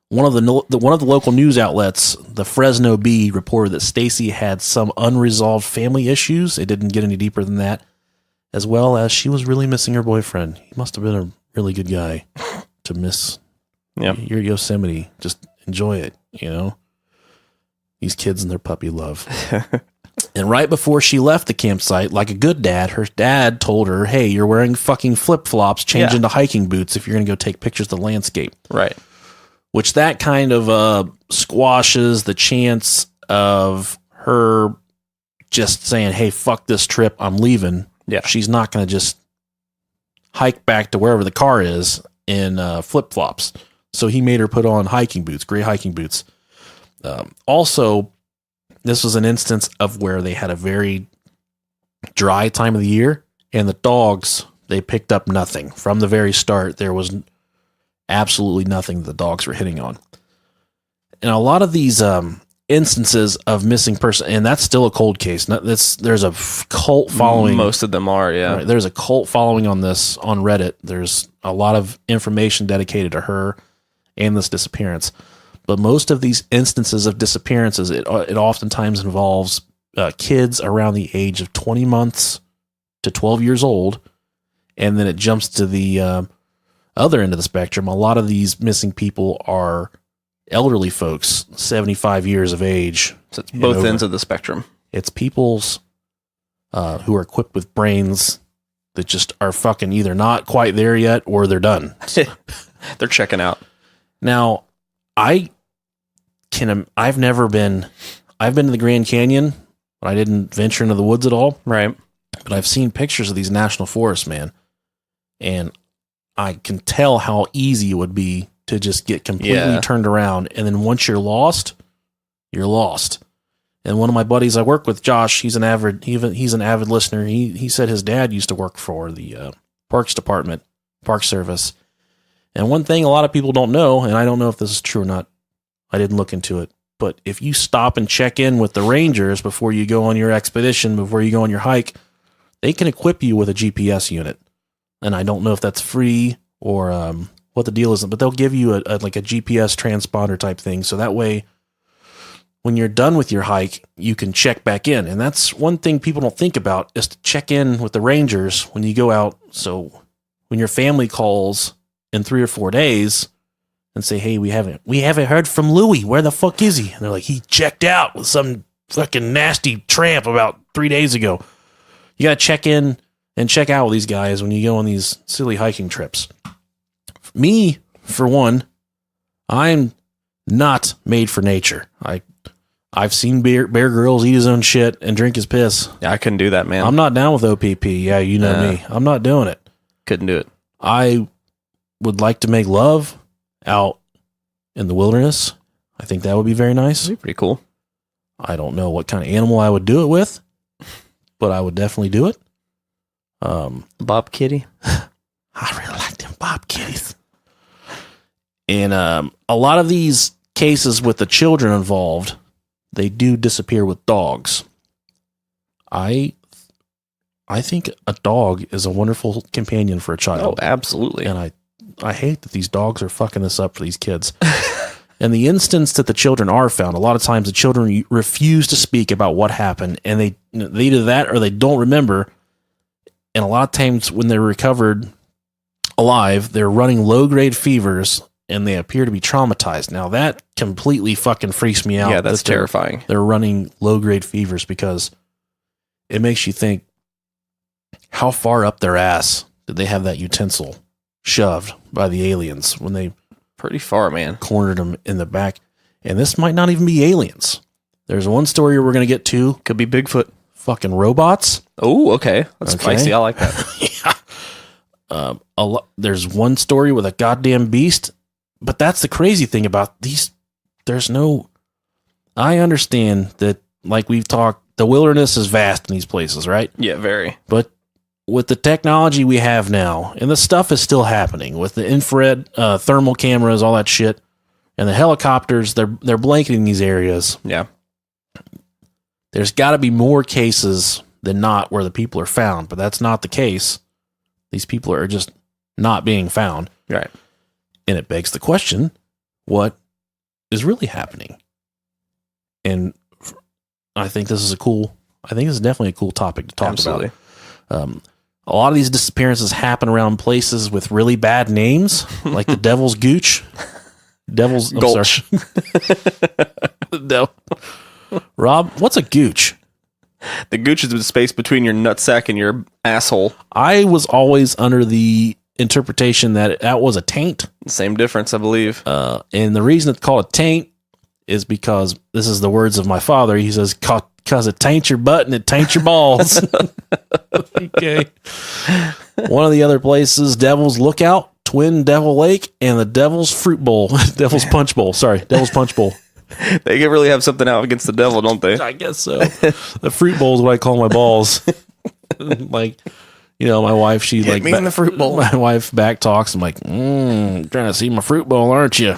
One of the local news outlets, the Fresno Bee, reported that Stacey had some unresolved family issues. It didn't get any deeper than that, as well as she was really missing her boyfriend. He must have been a really good guy to miss your Yosemite. Just enjoy it, These kids and their puppy love. And right before she left the campsite, like a good dad, her dad told her, hey, you're wearing fucking flip-flops, change into hiking boots if you're going to go take pictures of the landscape. Right. Which that kind of squashes the chance of her just saying, hey, fuck this trip, I'm leaving. Yeah. She's not going to just hike back to wherever the car is in flip-flops. So he made her put on hiking boots, gray hiking boots. Also, this was an instance of where they had a very dry time of the year, and the dogs, they picked up nothing. From the very start, there was absolutely nothing the dogs were hitting on. And a lot of these instances of missing person, and that's still a cold case. There's a cult following. Most of them are, yeah. Right, there's a cult following on this on Reddit. There's a lot of information dedicated to her and this disappearance. But most of these instances of disappearances, it oftentimes involves kids around the age of 20 months to 12 years old, and then it jumps to the other end of the spectrum. A lot of these missing people are elderly folks, 75 years of age. So it's both ends of the spectrum. It's people's who are equipped with brains that just are fucking either not quite there yet or they're done. They're checking out. Now, I've been to the Grand Canyon, but I didn't venture into the woods at all. Right. But I've seen pictures of these national forests, man. And I can tell how easy it would be to just get completely turned around. And then once you're lost, you're lost. And one of my buddies I work with, Josh, he's an avid listener. He said his dad used to work for the Parks Department, Park Service. And one thing a lot of people don't know, and I don't know if this is true or not, I didn't look into it, but if you stop and check in with the rangers before you go on your expedition, before you go on your hike, they can equip you with a GPS unit. And I don't know if that's free or what the deal is, but they'll give you a GPS transponder type thing. So that way, when you're done with your hike, you can check back in. And that's one thing people don't think about, is to check in with the rangers when you go out. So when your family calls in 3 or 4 days and say, hey, we haven't heard from Louie. Where the fuck is he? And they're like, he checked out with some fucking nasty tramp about 3 days ago. You got to check in and check out with these guys when you go on these silly hiking trips. Me, for one, I'm not made for nature. I've seen Bear Grylls eat his own shit and drink his piss. Yeah, I couldn't do that, man. I'm not down with OPP. Yeah, you know me. I'm not doing it. Couldn't do it. I would like to make love out in the wilderness. I think that would be very nice. That'd be pretty cool. I don't know what kind of animal I would do it with, but I would definitely do it. Bob Kitty. I really like them Bob Kitties. And a lot of these cases with the children involved, they do disappear with dogs. I think a dog is a wonderful companion for a child. Oh, absolutely. And I hate that these dogs are fucking this up for these kids. And the instance that the children are found, a lot of times the children refuse to speak about what happened, and they either that or they don't remember. And a lot of times when they're recovered alive, they're running low-grade fevers, and they appear to be traumatized. Now, that completely fucking freaks me out. Yeah, that's terrifying. They're running low-grade fevers, because it makes you think, how far up their ass did they have that utensil shoved by the aliens when they Pretty far, man. cornered them in the back. And this might not even be aliens. There's one story we're going to get to. Could be Bigfoot. Fucking robots. Oh, okay. That's Okay. spicy. I like that. There's one story with a goddamn beast. But that's the crazy thing about these. I understand that, like we've talked, the wilderness is vast in these places, right? Yeah, very. But with the technology we have now, and the stuff is still happening with the infrared thermal cameras, all that shit, and the helicopters, they're blanketing these areas. Yeah. There's got to be more cases than not where the people are found, but that's not the case. These people are just not being found. Right. And it begs the question, what is really happening? And I think this is definitely a cool topic to talk Absolutely. about. A lot of these disappearances happen around places with really bad names, like the Devil's Gooch. Devil's Gulch. No. Rob, what's a gooch? The gooch is the space between your nutsack and your asshole. I was always under the interpretation that was a taint. Same difference, I believe. And the reason it's called a taint is because this is the words of my father. He says, because it taints your butt and it taints your balls. Okay. One of the other places, Devil's Lookout, Twin Devil Lake, and the Devil's Fruit Bowl. Devil's Punch Bowl. Sorry, Devil's Punch Bowl. They can really have something out against the devil, don't they? I guess so. The fruit bowl is what I call my balls. Like, my wife, she Hit me in the fruit bowl. My wife back talks. I'm like, trying to see my fruit bowl, aren't you?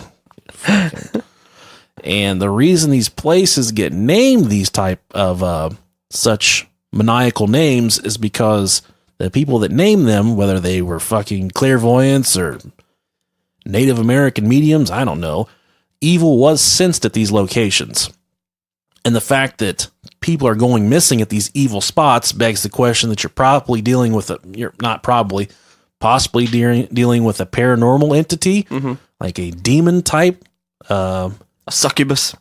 And the reason these places get named these type of such maniacal names is because the people that name them, whether they were fucking clairvoyants or Native American mediums, I don't know, evil was sensed at these locations. And the fact that people are going missing at these evil spots begs the question that possibly dealing with a paranormal entity, like a demon type, A succubus.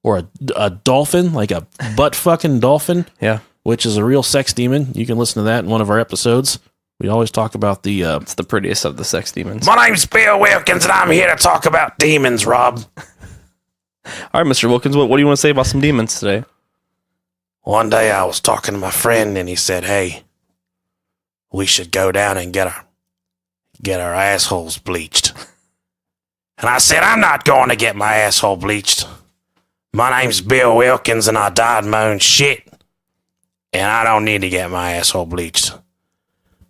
Or a dolphin, like a butt fucking dolphin. Yeah. Which is a real sex demon. You can listen to that in one of our episodes. We always talk about the... It's the prettiest of the sex demons. My name's Bill Wilkins, and I'm here to talk about demons, Rob. All right, Mr. Wilkins, what do you want to say about some demons today? One day I was talking to my friend, and he said, hey, we should go down and get our assholes bleached. And I said, I'm not going to get my asshole bleached. My name's Bill Wilkins, and I dyed my own shit. And I don't need to get my asshole bleached.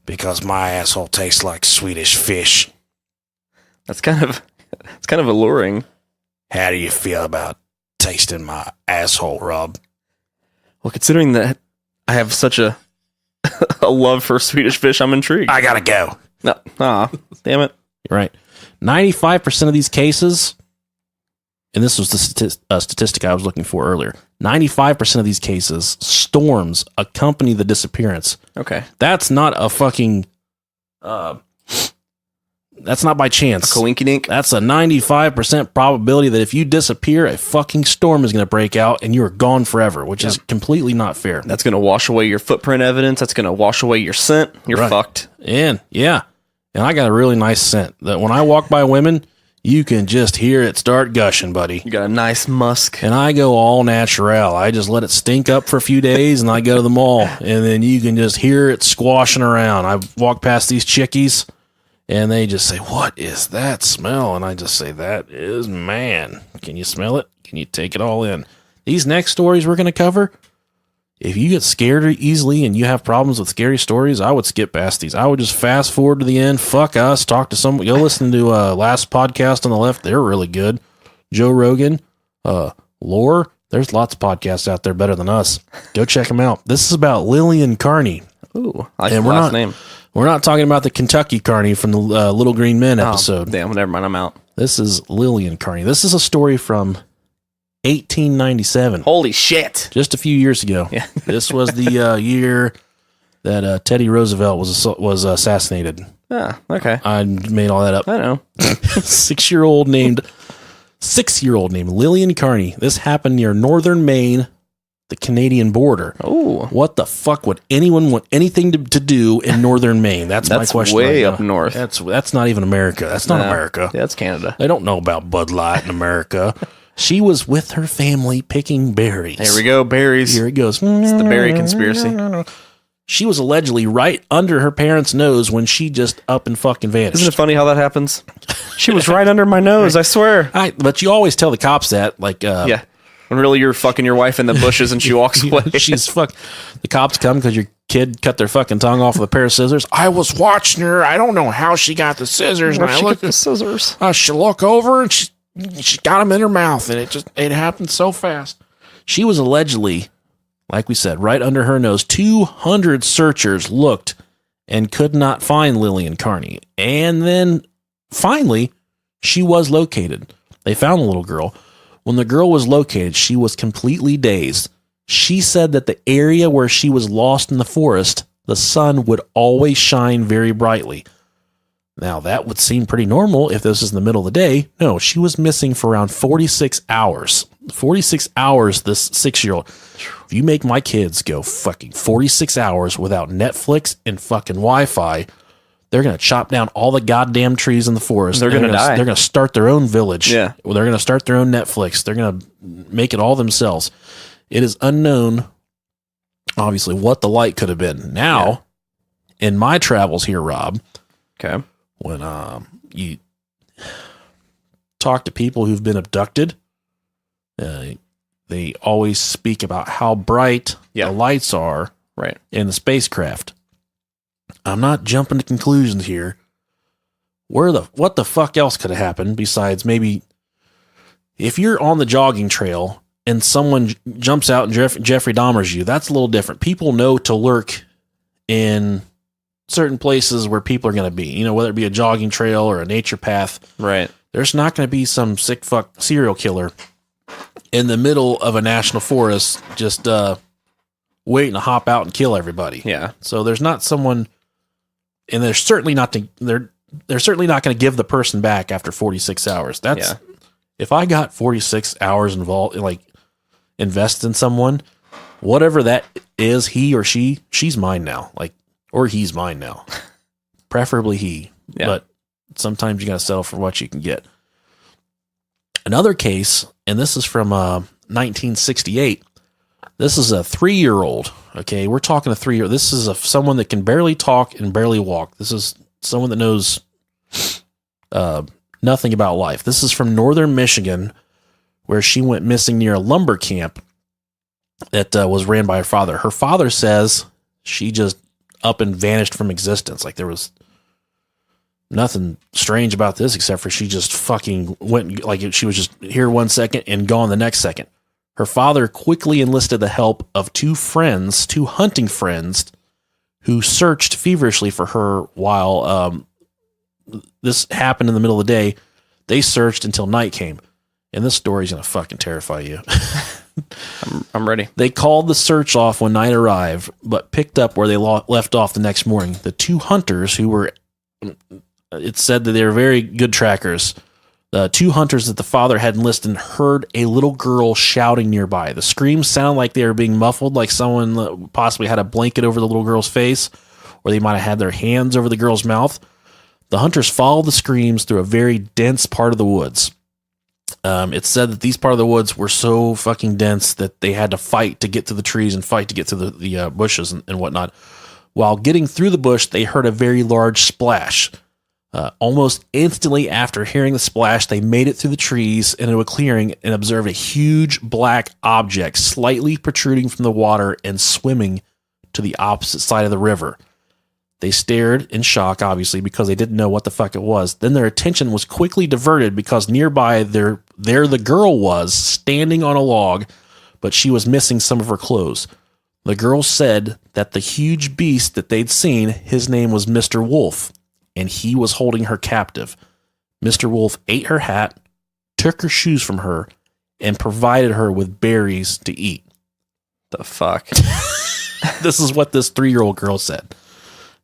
Because my asshole tastes like Swedish fish. It's kind of alluring. How do you feel about tasting my asshole, Rob? Well, considering that I have such a love for Swedish fish, I'm intrigued. I gotta go. No, damn it. You're right. 95% of these cases, and this was the statistic I was looking for earlier, 95% of these cases, storms accompany the disappearance. Okay. That's not a fucking... that's not by chance. Coinkydink. That's a 95% probability that if you disappear, a fucking storm is going to break out and you are gone forever, which is completely not fair. That's going to wash away your footprint evidence. That's going to wash away your scent. You're fucked. And I got a really nice scent that when I walk by women, you can just hear it start gushing, buddy. You got a nice musk. And I go all natural. I just let it stink up for a few days and I go to the mall and then you can just hear it squashing around. I walk past these chickies and they just say, what is that smell? And I just say, that is man. Can you smell it? Can you take it all in? These next stories we're going to cover, if you get scared easily and you have problems with scary stories, I would skip past these. I would just fast forward to the end. Fuck us. Talk to someone. Go listen to last podcast on the left. They're really good. Joe Rogan, Lore. There's lots of podcasts out there better than us. Go check them out. This is about Lillian Carney. Ooh, I like the last name. We're not talking about the Kentucky Carney from the Little Green Men episode. Damn, never mind. I'm out. This is Lillian Carney. This is a story from 1897. Holy shit. Just a few years ago. Yeah. This was the year that Teddy Roosevelt was assassinated. Ah, okay. I made all that up. I know. 6-year-old named Lillian Carney. This happened near northern Maine, the Canadian border. Oh. What the fuck would anyone want anything to do in northern Maine? That's my question. Way right up now. north. That's not even America. That's not America. That's Canada. They don't know about Bud Light in America. She was with her family picking berries. There we go, berries. Here it goes. It's the berry conspiracy. She was allegedly right under her parents' nose when she just up and fucking vanished. Isn't it funny how that happens? She was right under my nose, I swear. But you always tell the cops that, like, Yeah. When really you're fucking your wife in the bushes and she walks away. She's fuck. The cops come because your kid cut their fucking tongue off with a pair of scissors. I was watching her. I don't know how she got the scissors. And I She look got the scissors. she look over and she got them in her mouth, and it happened so fast. She was allegedly, like we said, right under her nose. 200 searchers looked and could not find Lillian Carney. And then finally, she was located. They found the little girl. When the girl was located, she was completely dazed. She said that the area where she was lost in the forest, the sun would always shine very brightly. Now, that would seem pretty normal if this is in the middle of the day. No, she was missing for around 46 hours. 46 hours, this 6-year-old. If you make my kids go fucking 46 hours without Netflix and fucking Wi-Fi, they're going to chop down all the goddamn trees in the forest. They're going to die. They're going to start their own village. Yeah. Well, they're going to start their own Netflix. They're going to make it all themselves. It is unknown, obviously, what the light could have been. Now, in my travels here, Rob, Okay. when you talk to people who've been abducted, they always speak about how bright the lights are Right. in the spacecraft. I'm not jumping to conclusions here. What the fuck else could have happened besides maybe if you're on the jogging trail and someone jumps out and Jeffrey Dahmer's you, that's a little different. People know to lurk in certain places where people are going to be, you know, whether it be a jogging trail or a nature path. Right. There's not going to be some sick fuck serial killer in the middle of a national forest just waiting to hop out and kill everybody. Yeah. So there's not someone, and they're certainly not they're certainly not going to give the person back after 46 hours. That's if I got 46 hours involved, like invest in someone, whatever that is, he or she's mine now. Like, or he's mine now. Preferably he. Yeah. But sometimes you got to settle for what you can get. Another case, and this is from 1968. This is a 3-year-old. Okay, we're talking a 3-year-old. This is someone that can barely talk and barely walk. This is someone that knows nothing about life. This is from northern Michigan, where she went missing near a lumber camp that was ran by her father. Her father says she just up and vanished from existence. Like there was nothing strange about this except for she just fucking went, like she was just here 1 second and gone the next second. Her father quickly enlisted the help of two hunting friends, who searched feverishly for her while this happened in the middle of the day. They searched until night came. And this story's going to fucking terrify you. I'm ready. They called the search off when night arrived, but picked up where they left off the next morning. The two hunters who were, it said that they were very good trackers. The two hunters that the father had enlisted heard a little girl shouting nearby. The screams sounded like they were being muffled, like someone possibly had a blanket over the little girl's face, or they might have had their hands over the girl's mouth. The hunters followed the screams through a very dense part of the woods. It said that these part of the woods were so fucking dense that they had to fight to get to the trees and fight to get to the bushes and whatnot. While getting through the bush, they heard a very large splash. Almost instantly after hearing the splash, they made it through the trees into a clearing and observed a huge black object slightly protruding from the water and swimming to the opposite side of the river. They stared in shock, obviously, because they didn't know what the fuck it was. Then their attention was quickly diverted because nearby there the girl was, standing on a log, but she was missing some of her clothes. The girl said that the huge beast that they'd seen, his name was Mr. Wolf, and he was holding her captive. Mr. Wolf ate her hat, took her shoes from her, and provided her with berries to eat. The fuck? This is what this 3-year-old girl said.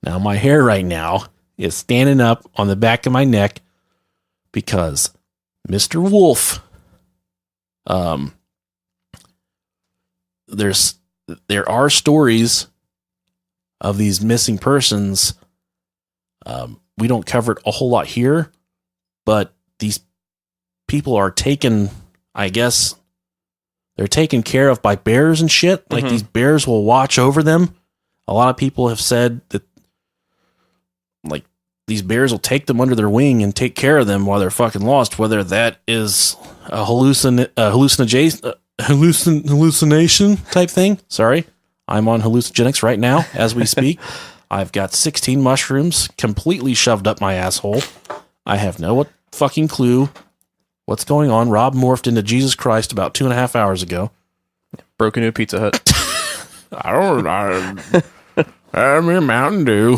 Now, my hair right now is standing up on the back of my neck because Mr. Wolf, there are stories of these missing persons. We don't cover it a whole lot here, but these people are taken, I guess, they're taken care of by bears and shit. Like these bears will watch over them. A lot of people have said that, like, these bears will take them under their wing and take care of them while they're fucking lost. Whether that is a hallucination type thing. Sorry, I'm on hallucinogenics right now as we speak. I've got 16 mushrooms completely shoved up my asshole. I have no fucking clue what's going on. Rob morphed into Jesus Christ about 2.5 hours ago. Broke into a Pizza Hut. I'm in Mountain Dew.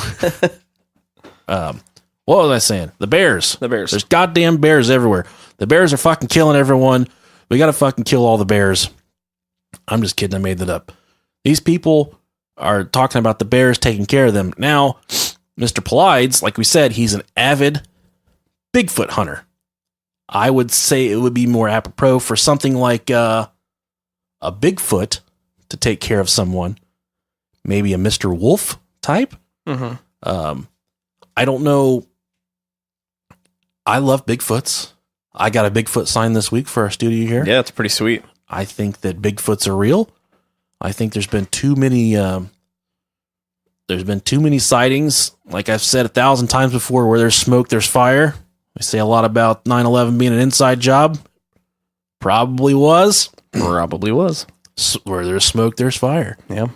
What was I saying? The bears. There's goddamn bears everywhere. The bears are fucking killing everyone. We gotta fucking kill all the bears. I'm just kidding. I made that up. These people are talking about the bears taking care of them. Now, Mr. Paulines, like we said, he's an avid Bigfoot hunter. I would say it would be more apropos for something like a Bigfoot to take care of someone. Maybe a Mr. Wolf type. I don't know. I love Bigfoots. I got a Bigfoot sign this week for our studio here. Yeah, it's pretty sweet. I think that Bigfoots are real. I think there's been too many sightings. Like I've said 1,000 times before, where there's smoke, there's fire. We say a lot about 9/11 being an inside job. Probably was. Where there's smoke, there's fire. Yeah.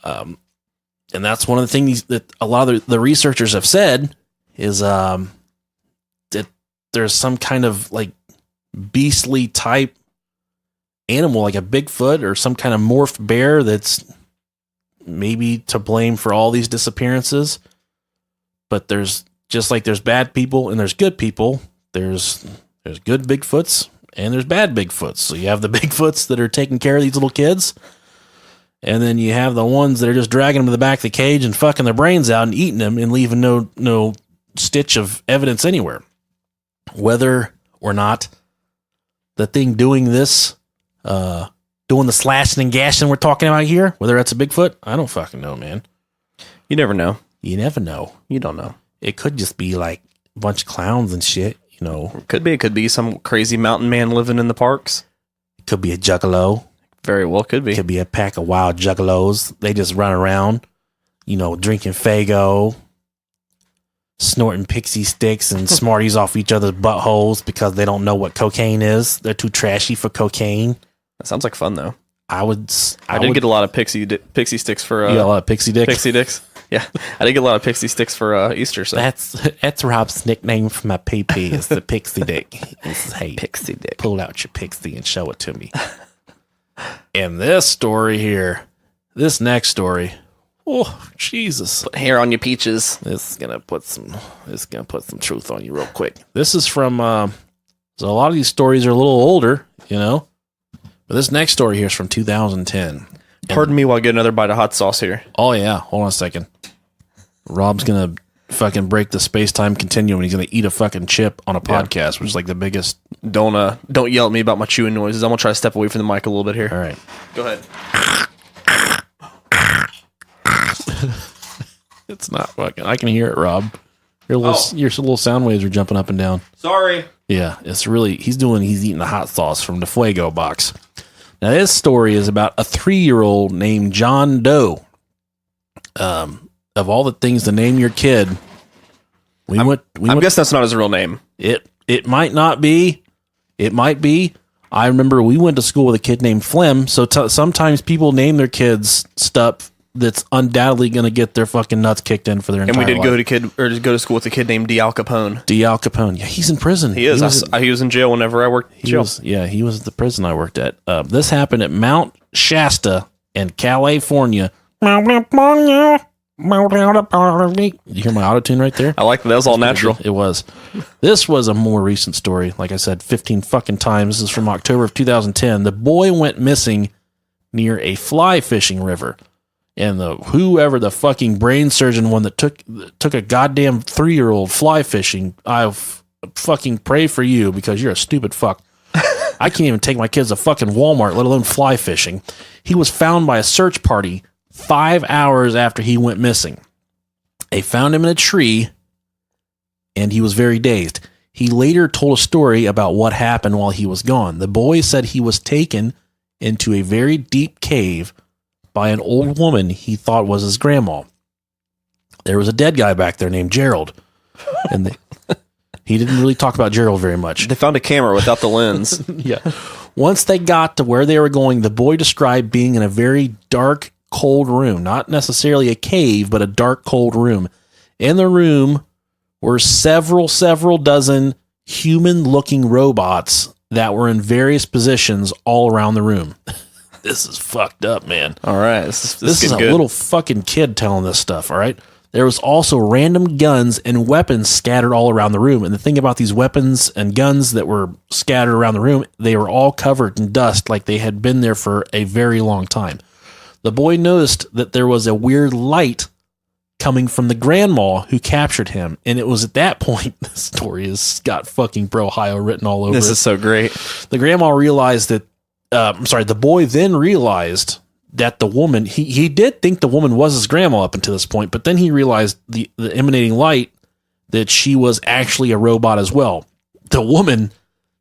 And that's one of the things that a lot of the researchers have said is that there's some kind of like beastly type animal, like a Bigfoot or some kind of morphed bear that's maybe to blame for all these disappearances. But there's just like there's bad people and there's good people. There's good Bigfoots and there's bad Bigfoots. So you have the Bigfoots that are taking care of these little kids. And then you have the ones that are just dragging them to the back of the cage and fucking their brains out and eating them and leaving no stitch of evidence anywhere. Whether or not the thing doing this, doing the slashing and gashing we're talking about here, whether that's a Bigfoot, I don't fucking know, man. You never know. You never know. You don't know. It could just be like a bunch of clowns and shit, you know. It could be some crazy mountain man living in the parks. It could be a juggalo. Very well could be. It could be a pack of wild juggalos. They just run around, you know, drinking Fuego, snorting pixie sticks and Smarties off each other's buttholes because they don't know what cocaine is. They're too trashy for cocaine. That sounds like fun, though. I did get a lot of pixie sticks for... you got a lot of pixie dicks? Pixie dicks. Yeah. I did get a lot of pixie sticks for Easter. So That's Rob's nickname for my PP is the pixie dick. Hey, pixie dick. Pull out your pixie and show it to me. And this story here, this next story, oh Jesus! Put hair on your peaches. This is gonna put some truth on you real quick. This is from so a lot of these stories are a little older, you know, but this next story here is from 2010. Pardon me while I get another bite of hot sauce here. Oh yeah, hold on a second. Rob's gonna fucking break the space-time continuum. He's gonna eat a fucking chip on a podcast, which is like the biggest. Don't yell at me about my chewing noises. I'm gonna try to step away from the mic a little bit here. All right, go ahead. It's not fucking. I can hear it, Rob. Your little sound waves are jumping up and down. Sorry. Yeah, it's really he's eating the hot sauce from the Fuego box. Now this story is about a 3-year-old named John Doe. Of all the things to name your kid, I'm guessing that's not his real name. It might not be. It might be. I remember we went to school with a kid named Flem. So sometimes people name their kids stuff that's undoubtedly going to get their fucking nuts kicked in for their entire life. And we did go to school with a kid named Al Capone. Al Capone. Yeah, he's in prison. He is. He was in jail whenever I worked in jail. He was at the prison I worked at. This happened at Mount Shasta in California. You hear my auto-tune right there? I like that. That was all natural. It was. This was a more recent story. Like I said, 15 fucking times. This is from October of 2010. The boy went missing near a fly fishing river. And whoever the fucking brain surgeon one that took a goddamn 3-year-old fly fishing, I fucking pray for you because you're a stupid fuck. I can't even take my kids to fucking Walmart, let alone fly fishing. He was found by a search party 5 hours after he went missing. They found him in a tree, and he was very dazed. He later told a story about what happened while he was gone. The boy said he was taken into a very deep cave by an old woman he thought was his grandma. There was a dead guy back there named Gerald, and he didn't really talk about Gerald very much. They found a camera without the lens. Yeah. Once they got to where they were going, the boy described being in a very dark, cold room. Not necessarily a cave, but a dark, cold room. In the room were several dozen human-looking robots that were in various positions all around the room. This is fucked up, man. All right. This is a little fucking kid telling this stuff, all right? There was also random guns and weapons scattered all around the room. And the thing about these weapons and guns that were scattered around the room, they were all covered in dust like they had been there for a very long time. The boy noticed that there was a weird light coming from the grandma who captured him. And it was at that point, the story has got fucking Ohio written all over This it. is so great. The grandma realized that, the boy then realized that the woman, he did think the woman was his grandma up until this point, but then he realized the emanating light that she was actually a robot as well. The woman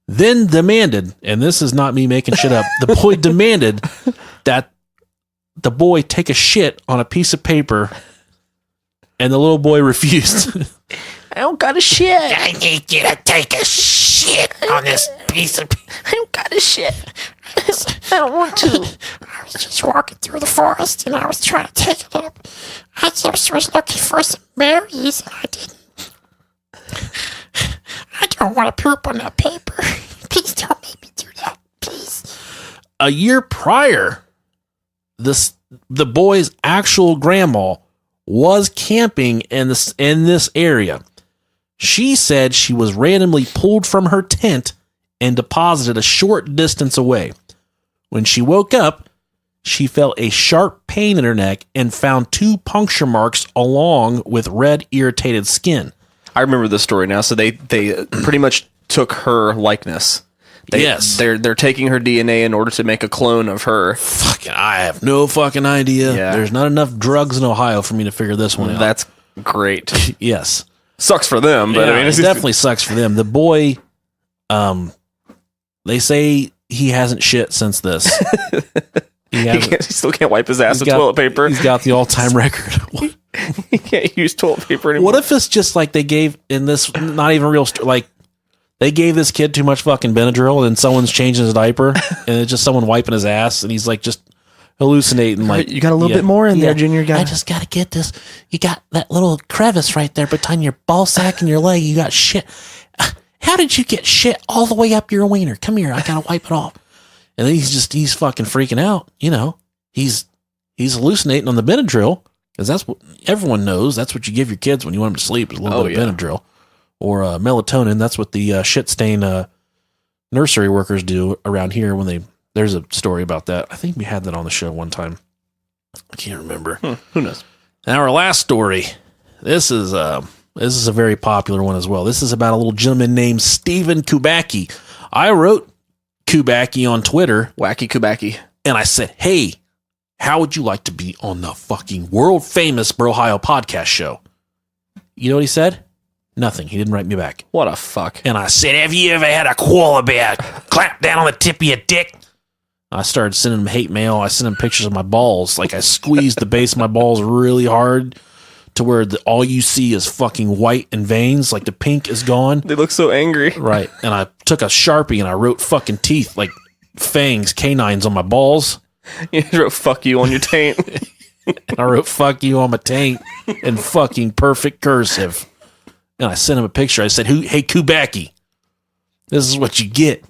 then demanded, and this is not me making shit up, the boy demanded that the boy take a shit on a piece of paper, and the little boy refused. I don't got a shit. I need you to take a shit on this piece of... I don't got a shit. I don't want to. I was just walking through the forest and I was trying to take it up. I just was looking for some berries and I didn't. I don't want to poop on that paper. Please don't make me do that, please. A year prior, the boy's actual grandma was camping in this area. She said she was randomly pulled from her tent and deposited a short distance away. When she woke up, she felt a sharp pain in her neck and found 2 puncture marks along with red, irritated skin. I remember this story now. So they pretty much took her likeness. Yes. They're taking her DNA in order to make a clone of her. Fucking, I have no fucking idea. Yeah. There's not enough drugs in Ohio for me to figure this one out. That's great. Yes. Sucks for them, but Yeah, I mean, it definitely sucks for them. The boy, they say he hasn't shit since this. He still can't wipe his ass with toilet paper. He's got the all-time record. He can't use toilet paper anymore. What if it's just like they gave in this, not even real, like they gave this kid too much fucking Benadryl and someone's changing his diaper and it's just someone wiping his ass and he's like just hallucinating. Like, you got a little bit more in there, Junior guy. I just got to get this. You got that little crevice right there between your ball sack and your leg. You got shit. How did you get shit all the way up your wiener? Come here. I got to wipe it off. And then he's fucking freaking out. You know, he's hallucinating on the Benadryl because that's what everyone knows. That's what you give your kids when you want them to sleep is a little bit of Benadryl or melatonin. That's what the shit stain nursery workers do around here when there's a story about that. I think we had that on the show one time. I can't remember. Who knows? Now our last story. This is a very popular one as well. This is about a little gentleman named Stephen Kubacki. I wrote Kubacki on Twitter. Wacky Kubacki. And I said, hey, how would you like to be on the fucking world famous Brohio podcast show? You know what he said? Nothing. He didn't write me back. What a fuck. And I said, have you ever had a koala bear clap down on the tip of your dick? I started sending him hate mail. I sent him pictures of my balls. Like I squeezed the base of my balls really hard to where all you see is fucking white and veins. Like the pink is gone. They look so angry. Right. And I took a Sharpie and I wrote fucking teeth, like fangs, canines on my balls. You wrote fuck you on your taint. And I wrote fuck you on my taint in fucking perfect cursive. And I sent him a picture. I said, hey, Kubacki, this is what you get.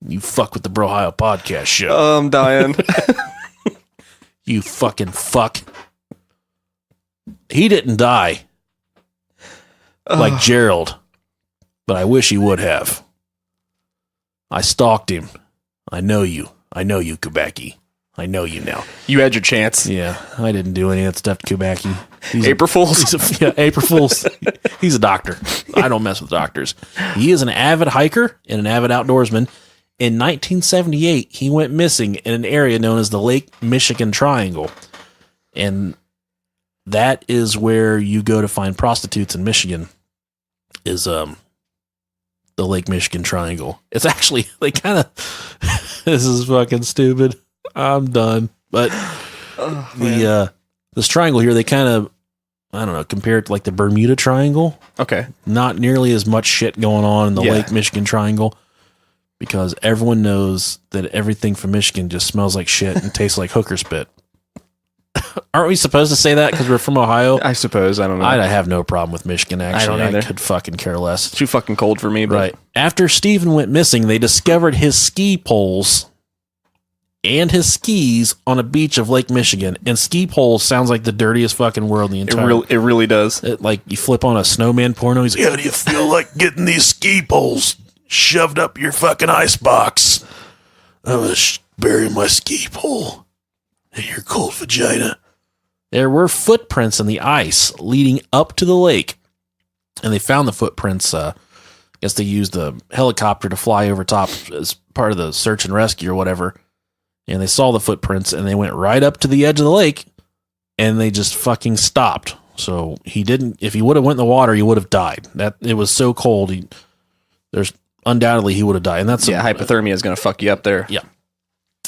You fuck with the Brohio podcast show. Oh, I'm dying. You fucking fuck. He didn't die like Gerald, but I wish he would have. I stalked him. I know you, Kubacki. I know you now. You had your chance. Yeah, I didn't do any of that stuff to Kubacki. April Fools. April Fools. He's a doctor. I don't mess with doctors. He is an avid hiker and an avid outdoorsman, In 1978, he went missing in an area known as the Lake Michigan Triangle. And that is where you go to find prostitutes in Michigan, is the Lake Michigan Triangle. It's actually, they kind of, this is fucking stupid. I'm done. But this triangle here, they kind of, I don't know, compare it to like the Bermuda Triangle. Okay. Not nearly as much shit going on in the Lake Michigan Triangle, because everyone knows that everything from Michigan just smells like shit and tastes like hooker spit. Aren't we supposed to say that because we're from Ohio? I suppose. I don't know. I have no problem with Michigan, actually. I don't either. I could fucking care less. It's too fucking cold for me. But. Right. After Stephen went missing, they discovered his ski poles and his skis on a beach of Lake Michigan. And ski poles sounds like the dirtiest fucking world in the entire world. It really does. Like you flip on a snowman porno, he's like, how do you feel like getting these ski poles shoved up your fucking icebox? I'm going to bury my ski pole in your cold vagina. There were footprints in the ice leading up to the lake, and they found the footprints. I guess they used a helicopter to fly over top as part of the search and rescue or whatever, and they saw the footprints, and they went right up to the edge of the lake, and they just fucking stopped. So he didn't. If he would have went in the water, he would have died. It was so cold. There's undoubtedly he would have died, and that's hypothermia is going to fuck you up there. Yeah.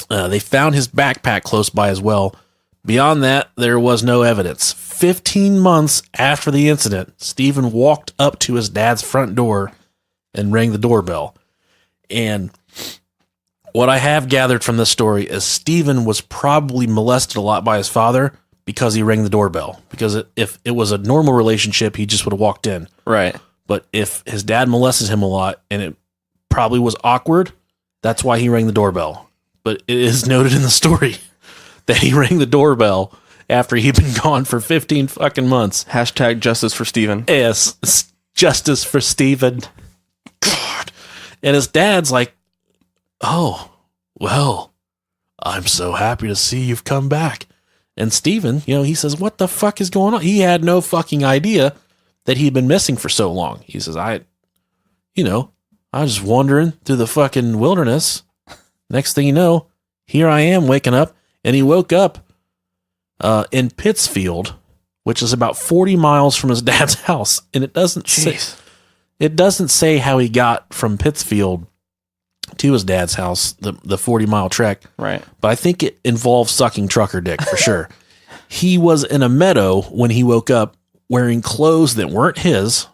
They found his backpack close by as well. Beyond that, there was no evidence. 15 months after the incident, Stephen walked up to his dad's front door and rang the doorbell. And what I have gathered from this story is Stephen was probably molested a lot by his father because he rang the doorbell. Because if it was a normal relationship, he just would have walked in. Right. But if his dad molested him a lot and it probably was awkward, that's why he rang the doorbell. But it is noted in the story that he rang the doorbell after he'd been gone for 15 fucking months. Hashtag justice for Stephen. Yes, justice for Stephen. God. And his dad's like, oh, well, I'm so happy to see you've come back. And Stephen, he says, what the fuck is going on? He had no fucking idea that he'd been missing for so long. He says, I was just wandering through the fucking wilderness. Next thing you know, here I am waking up. And he woke up in Pittsfield, which is about 40 miles from his dad's house. And it doesn't say how he got from Pittsfield to his dad's house, the 40-mile trek. Right. But I think it involves sucking trucker dick for sure. He was in a meadow when he woke up wearing clothes that weren't his.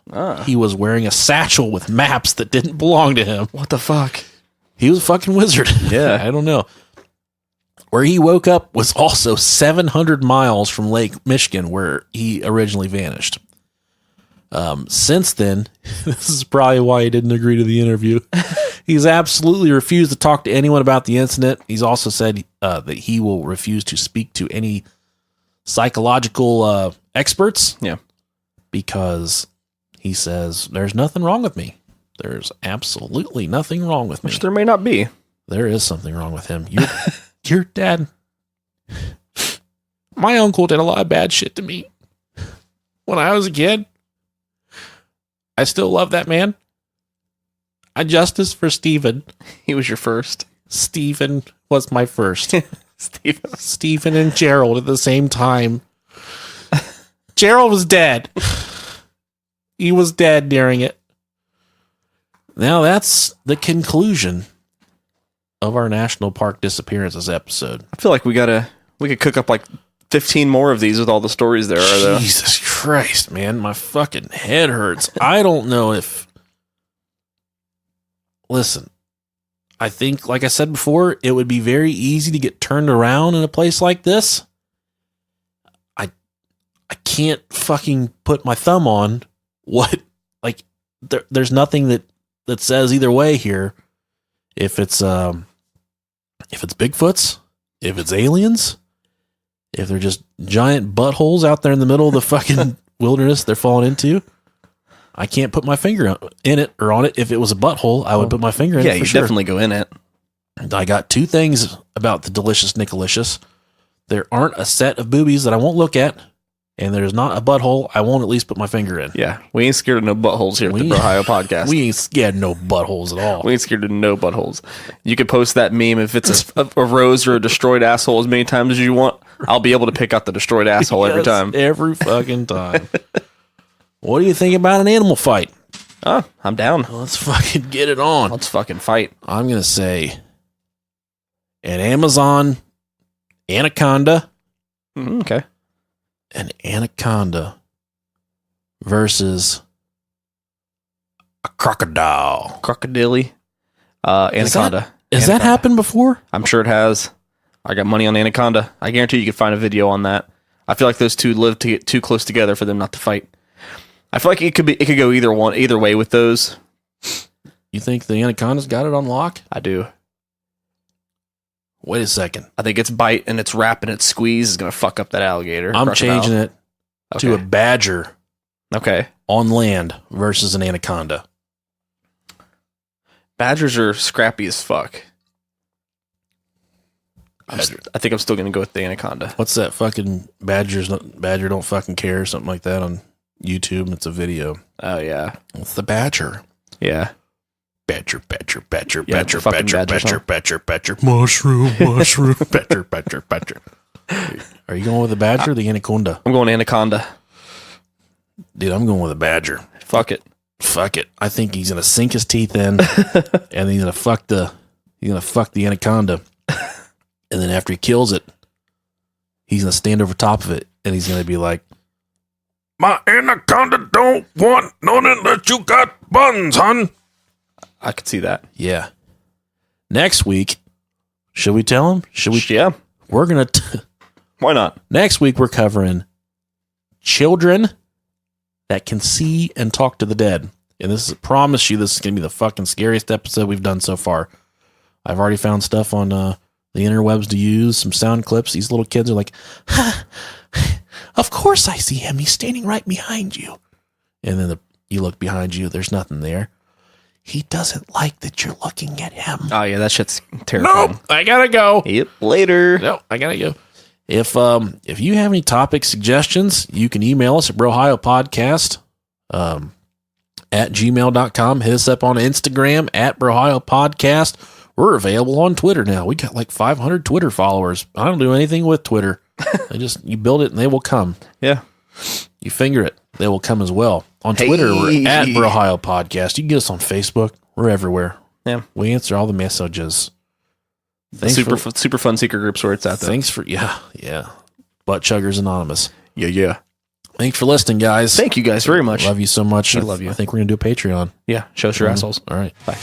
He was wearing a satchel with maps that didn't belong to him. What the fuck? He was a fucking wizard. Yeah. I don't know. Where he woke up was also 700 miles from Lake Michigan, where he originally vanished. Since then, this is probably why he didn't agree to the interview. He's absolutely refused to talk to anyone about the incident. He's also said that he will refuse to speak to any psychological experts. Yeah. Because he says, there's nothing wrong with me. There's absolutely nothing wrong with me. Which there may not be. There is something wrong with him. Your dad, my uncle did a lot of bad shit to me when I was a kid. I still love that man. Justice for Stephen. He was your first. Stephen was my first. Stephen. Stephen and Gerald at the same time. Gerald was dead. He was dead during it. Now that's the conclusion of our National Park Disappearances episode. I feel like we could cook up like 15 more of these with all the stories there are, though. Jesus Christ, man. My fucking head hurts. I don't know if... Listen, I think, like I said before, it would be very easy to get turned around in a place like this. I can't fucking put my thumb on what... Like, there's nothing that says either way here. If it's Bigfoots, if it's aliens, if they're just giant buttholes out there in the middle of the fucking wilderness they're falling into, I can't put my finger in it or on it. If it was a butthole, I would put my finger in it. Yeah, you definitely go in it. I got two things about the delicious Nicolicious. There aren't a set of boobies that I won't look at, and there's not a butthole I won't at least put my finger in. Yeah, we ain't scared of no buttholes here at the Ohio podcast. We ain't scared of no buttholes at all. We ain't scared of no buttholes. You can post that meme if it's a rose or a destroyed asshole as many times as you want. I'll be able to pick out the destroyed asshole every time. Every fucking time. What do you think about an animal fight? Oh, I'm down. Let's fucking get it on. Let's fucking fight. I'm going to say an Amazon anaconda. Okay. An anaconda versus a crocodile. Crocodile. Anaconda. Has that happened before? I'm sure it has. I got money on anaconda. I guarantee you could find a video on that. I feel like those two live to get too close together for them not to fight. I feel like it could go either way with those. You think the anaconda's got it on lock? I do. Wait a second. I think its bite and its wrap and its squeeze is going to fuck up that alligator. I'm changing it to a badger. Okay. On land versus an anaconda. Badgers are scrappy as fuck. I think I'm still going to go with the anaconda. What's that fucking badger don't fucking care or something like that on YouTube? It's a video. Oh, yeah. It's the badger. Yeah. Badger. Yeah, Badger. Mushroom. Badger. Are you going with the badger or the anaconda? I'm going anaconda. Dude, I'm going with a badger. Fuck it. I think he's going to sink his teeth in and he's going to fuck the anaconda. And then after he kills it, he's going to stand over top of it and he's going to be like, "My anaconda don't want none unless you got buns, hun." I could see that. Yeah. Next week, should we tell him? Yeah. We're going to... Why not? Next week, we're covering children that can see and talk to the dead. And this is, I promise you, this is going to be the fucking scariest episode we've done so far. I've already found stuff on the interwebs to use, some sound clips. These little kids are like, "Of course I see him. He's standing right behind you." And then you look behind you. There's nothing there. He doesn't like that you're looking at him. Oh, yeah, that shit's terrifying. Nope, I gotta go. Yep, later. No, I gotta go. If you have any topic suggestions, you can email us at brohiopodcast at gmail.com. Hit us up on Instagram at brohiopodcast. We're available on Twitter now. We got like 500 Twitter followers. I don't do anything with Twitter. You build it and they will come. Yeah. You finger it, they will come as well. On Twitter, we're at Brohio Podcast. You can get us on Facebook. We're everywhere. Yeah. We answer all the messages. Super fun secret groups where it's at, though. Thanks for, yeah. Butt Chuggers Anonymous. Yeah. Thanks for listening, guys. Thank you guys very much. Love you so much. I love you. I think we're going to do a Patreon. Yeah. Show us your assholes. All right. Bye.